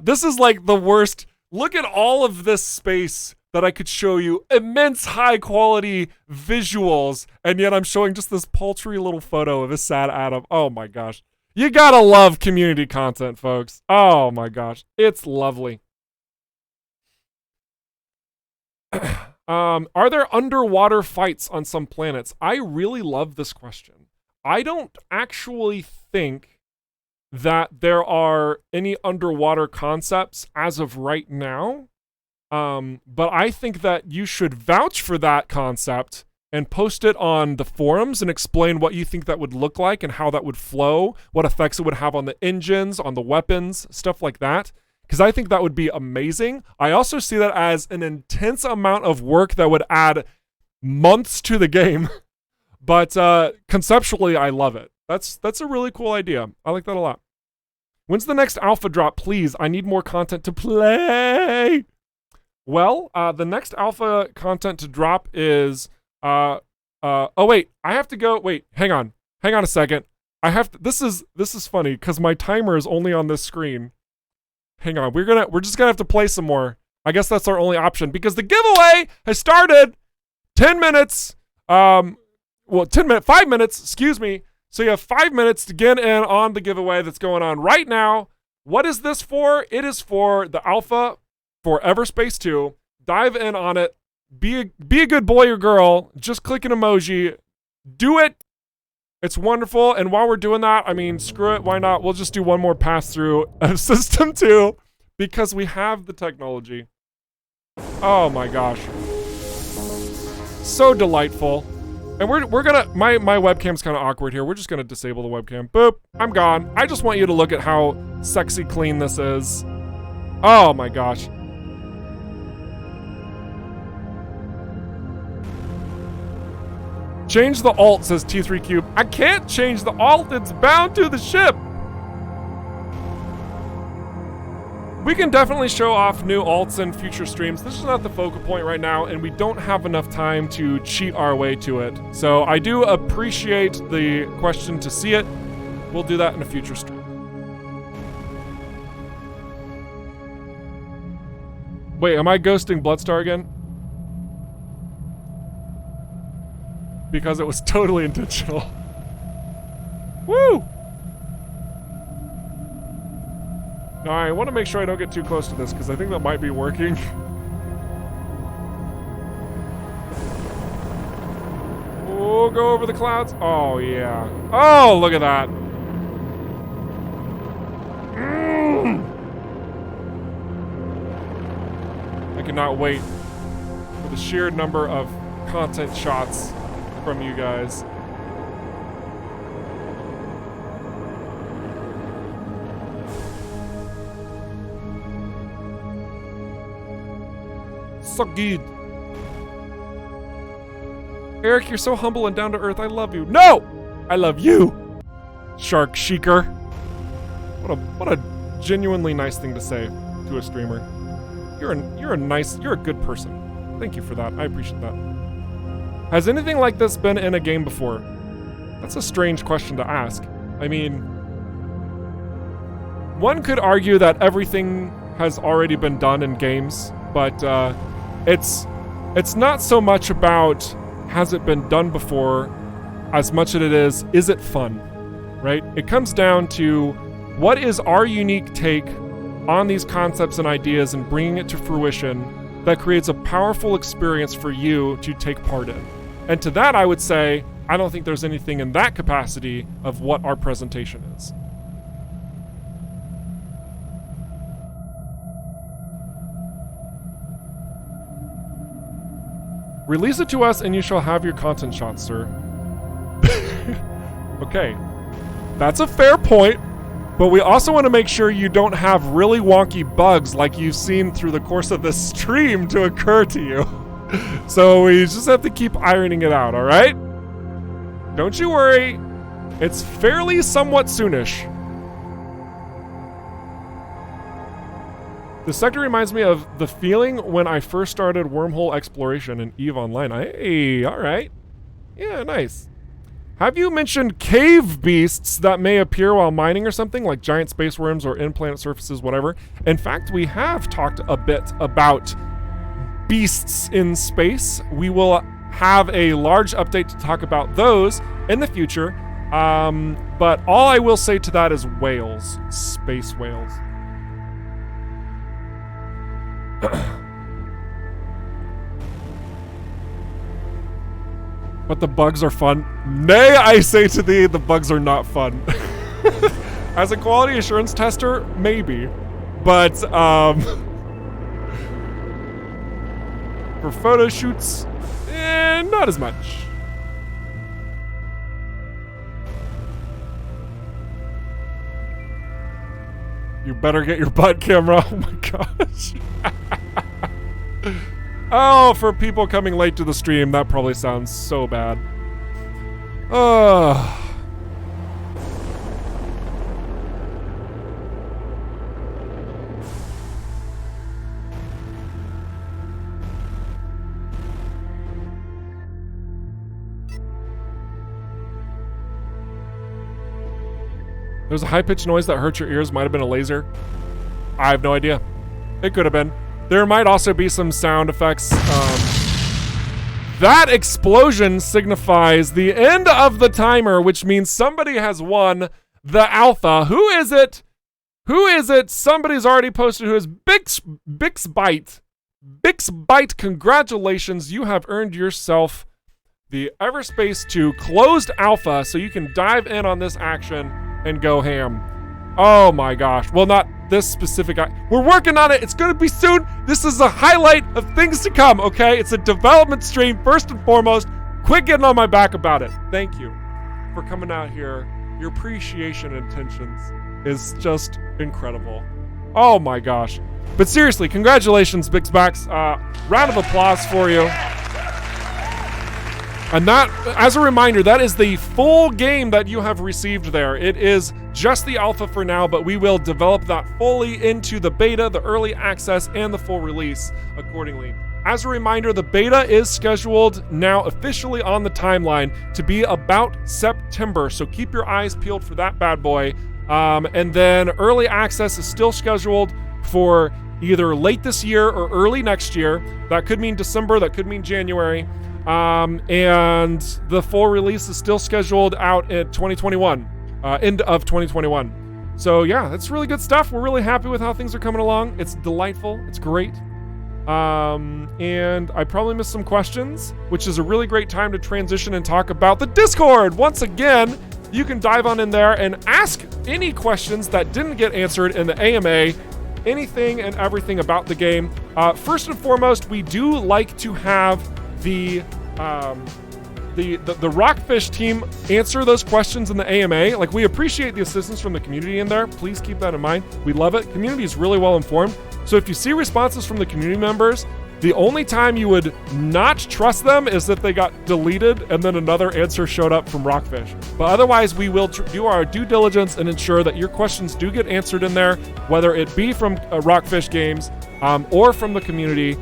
This is like the worst. Look at all of this space that I could show you. Immense high quality visuals. And yet I'm showing just this paltry little photo of a sad Adam. Oh my gosh. You gotta love community content, folks. Oh my gosh. It's lovely. Are there underwater fights on some planets? I really love this question. I don't actually think that there are any underwater concepts as of right now. But I think that you should vouch for that concept and post it on the forums and explain what you think that would look like and how that would flow, what effects it would have on the engines, on the weapons, stuff like that. Because I think that would be amazing. I also see that as an intense amount of work that would add months to the game. But conceptually, I love it. That's a really cool idea. I like that a lot. When's the next alpha drop, please? I need more content to play. Well, the next alpha content to drop is oh wait, I have to go. Wait, hang on a second. I have to, this is funny because my timer is only on this screen. Hang on, we're just gonna have to play some more. I guess that's our only option because the giveaway has started. 10 minutes. Well, 5 minutes, excuse me. So you have 5 minutes to get in on the giveaway that's going on right now. What is this for? It is for the alpha for EVERSPACE 2. Dive in on it. Be a good boy or girl. Just click an emoji. Do it. It's wonderful. And while we're doing that, I mean, screw it. Why not? We'll just do one more pass through of System 2 because we have the technology. Oh my gosh. So delightful. And we're gonna, my webcam's kind of awkward here. We're just gonna disable the webcam. Boop, I'm gone. I just want you to look at how sexy clean this is. Oh my gosh. Change the alt, says T3 Cube. I can't change the alt, it's bound to the ship. We can definitely show off new alts in future streams. This is not the focal point right now, and we don't have enough time to cheat our way to it. So I do appreciate the question to see it. We'll do that in a future stream. Wait, am I ghosting Bloodstar again? Because it was totally intentional. Woo! Now, I want to make sure I don't get too close to this, because I think that might be working. Oh, go over the clouds. Oh, yeah. Oh, look at that. I cannot wait for the sheer number of content shots from you guys. So good. Eric, you're so humble and down to earth. I love you. No! I love you, Shark Sheeker. What a genuinely nice thing to say to a streamer. You're a good person. Thank you for that. I appreciate that. Has anything like this been in a game before? That's a strange question to ask. I mean, one could argue that everything has already been done in games, but it's not so much about has it been done before as much as it is it fun, right? It comes down to what is our unique take on these concepts and ideas and bringing it to fruition that creates a powerful experience for you to take part in. And to that, I would say, I don't think there's anything in that capacity of what our presentation is. Release it to us and you shall have your content shots, sir. Okay, that's a fair point, but we also want to make sure you don't have really wonky bugs like you've seen through the course of this stream to occur to you. So we just have to keep ironing it out, all right? Don't you worry. It's fairly somewhat soonish. The sector reminds me of the feeling when I first started wormhole exploration in EVE Online. Hey, all right. Yeah, nice. Have you mentioned cave beasts that may appear while mining or something, like giant space worms or in-planet surfaces, whatever? In fact, we have talked a bit about beasts in space. We will have a large update to talk about those in the future. But all I will say to that is whales. Space whales. But the bugs are fun. Nay, I say to thee, the bugs are not fun. As a quality assurance tester, maybe. But, for photo shoots, not as much. You better get your butt camera. Oh my gosh. Oh, for people coming late to the stream, that probably sounds so bad. There's a high-pitched noise that hurts your ears. Might have been a laser. I have no idea. It could have been. There might also be some sound effects. That explosion signifies the end of the timer, which means somebody has won the alpha. Who is it? Who is it? Somebody's already posted who is Bixbyte. Bixbyte, congratulations. You have earned yourself the EVERSPACE 2 closed alpha, so you can dive in on this action and go ham. Oh my gosh. Well, not this specific guy. We're working on it. It's going to be soon. This is a highlight of things to come, okay? It's a development stream, first and foremost. Quit getting on my back about it. Thank you for coming out here. Your appreciation and intentions is just incredible. Oh my gosh. But seriously, congratulations, Bixbax. Round of applause for you. And that, as a reminder, that is the full game that you have received there. It is just the alpha for now, but we will develop that fully into the beta, the early access, and the full release accordingly. As a reminder, the beta is scheduled now officially on the timeline to be about September, so keep your eyes peeled for that bad boy. And then early access is still scheduled for either late this year or early next year. That could mean December, that could mean January. And the full release is still scheduled out in 2021, end of 2021. So yeah, that's really good stuff. We're really happy with how things are coming along. It's delightful. It's great. And I probably missed some questions, which is a really great time to transition and talk about the Discord. Once again, you can dive on in there and ask any questions that didn't get answered in the AMA, anything and everything about the game. First and foremost, we do like to have the Rockfish team answer those questions in the AMA. Like, we appreciate the assistance from the community in there. Please keep that in mind. We love it. Community is really well informed. So if you see responses from the community members, the only time you would not trust them is if they got deleted and then another answer showed up from Rockfish. But otherwise, we will do our due diligence and ensure that your questions do get answered in there, whether it be from Rockfish Games or from the community.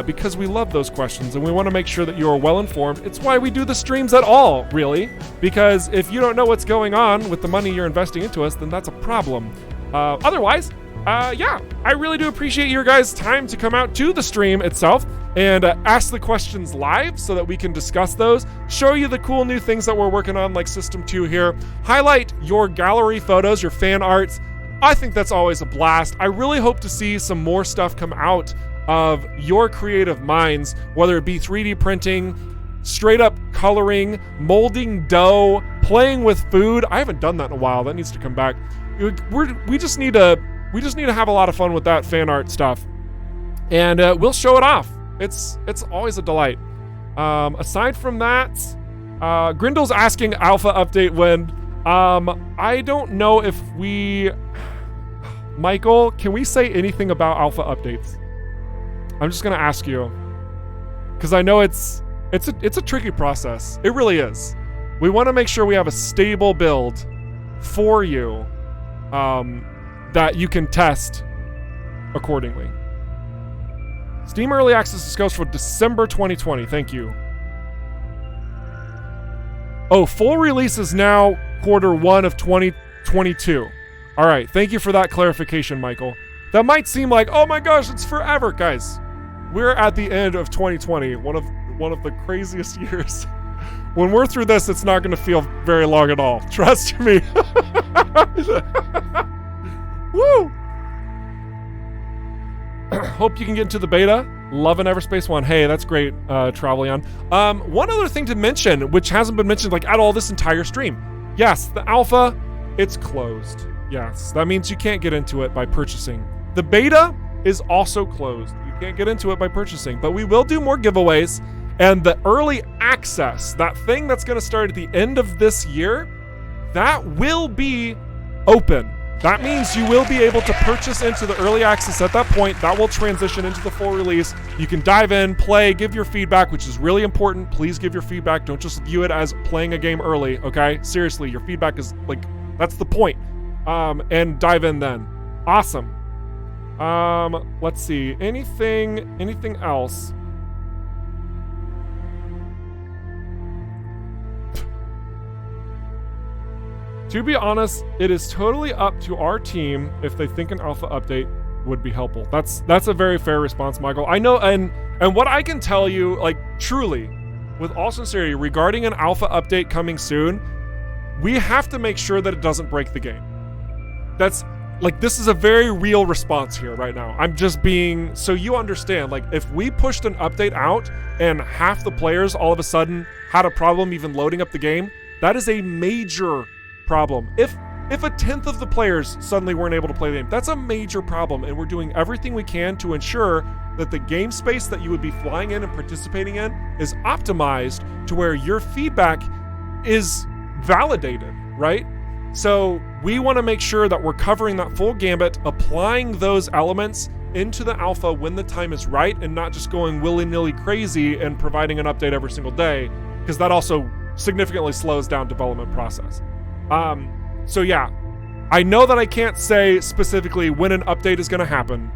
Because we love those questions and we want to make sure that you are well informed. It's why we do the streams at all, really. Because if you don't know what's going on with the money you're investing into us, then that's a problem. Otherwise, yeah, I really do appreciate your guys' time to come out to the stream itself and ask the questions live so that we can discuss those, show you the cool new things that we're working on, like System 2 here, highlight your gallery photos, your fan arts. I think that's always a blast. I really hope to see some more stuff come out of your creative minds, whether it be 3D printing, straight up coloring, molding dough, playing with food. I haven't done that in a while. That needs to come back. We just need to have a lot of fun with that fan art stuff, and we'll show it off. It's always a delight. Aside from that, Grindel's asking alpha update when. I don't know if we, Michael, can we say anything about alpha updates? I'm just gonna ask you, because I know it's a tricky process. It really is. We want to make sure we have a stable build for you that you can test accordingly. Steam Early Access is scheduled for December 2020. Thank you. Oh, full release is now Q1 of 2022. All right, thank you for that clarification, Michael. That might seem like, oh my gosh, it's forever, guys. We're at the end of 2020, one of the craziest years. When we're through this, it's not going to feel very long at all. Trust me. Woo! Hope you can get into the beta. Loving EVERSPACE 1. Hey, that's great, Travelion. One other thing to mention, which hasn't been mentioned like at all this entire stream. Yes, the alpha, it's closed. Yes, that means you can't get into it by purchasing. The beta is also closed. You can't get into it by purchasing, but we will do more giveaways. And the early access, that thing that's going to start at the end of this year, that will be open. That means you will be able to purchase into the early access at that point. That will transition into the full release. You can dive in, play, give your feedback, which is really important. Please give your feedback. Don't just view it as playing a game early, okay? Seriously, your feedback is like, that's the point. And dive in then. Awesome. Let's see. Anything else? To be honest, it is totally up to our team if they think an alpha update would be helpful. That's a very fair response, Michael. I know, and what I can tell you, like truly, with all sincerity, regarding an alpha update coming soon, we have to make sure that it doesn't break the game. That's like, this is a very real response here right now. I'm just being, so you understand, like if we pushed an update out and half the players all of a sudden had a problem even loading up the game, that is a major problem. If a 10th of the players suddenly weren't able to play the game, that's a major problem, and we're doing everything we can to ensure that the game space that you would be flying in and participating in is optimized to where your feedback is validated, right? So we want to make sure that we're covering that full gambit, applying those elements into the alpha when the time is right, and not just going willy-nilly crazy and providing an update every single day, because that also significantly slows down development process. So yeah, I know that I can't say specifically when an update is going to happen,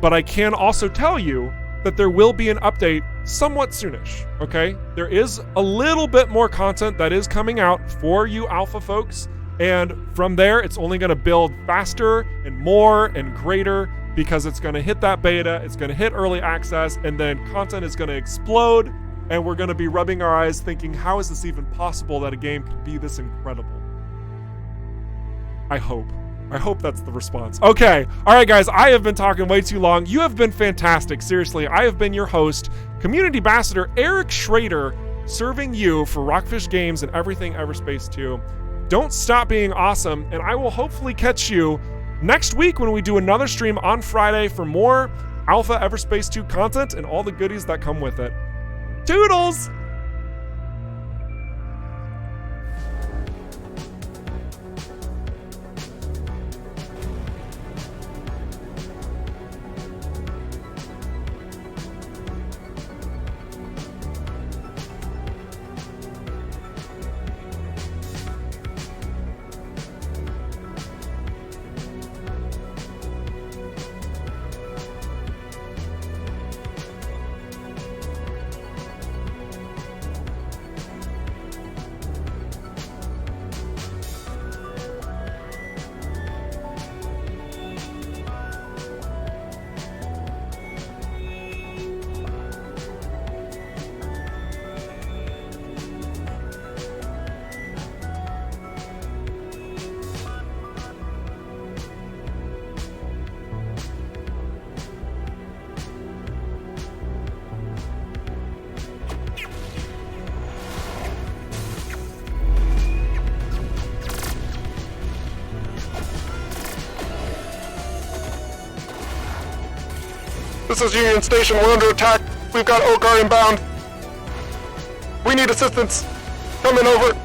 but I can also tell you that there will be an update somewhat soonish, okay? There is a little bit more content that is coming out for you alpha folks, and from there, it's only going to build faster and more and greater, because it's going to hit that beta, it's going to hit early access, and then content is going to explode, and we're going to be rubbing our eyes thinking, how is this even possible that a game could be this incredible? I hope that's the response. Okay. All right, guys. I have been talking way too long. You have been fantastic. Seriously, I have been your host, community ambassador Eric Schrader, serving you for Rockfish Games and everything EVERSPACE 2. Don't stop being awesome, and I will hopefully catch you next week when we do another stream on Friday for more Alpha EVERSPACE 2 content and all the goodies that come with it. Toodles! This is Union Station. We're under attack. We've got Ogar inbound. We need assistance. Coming over.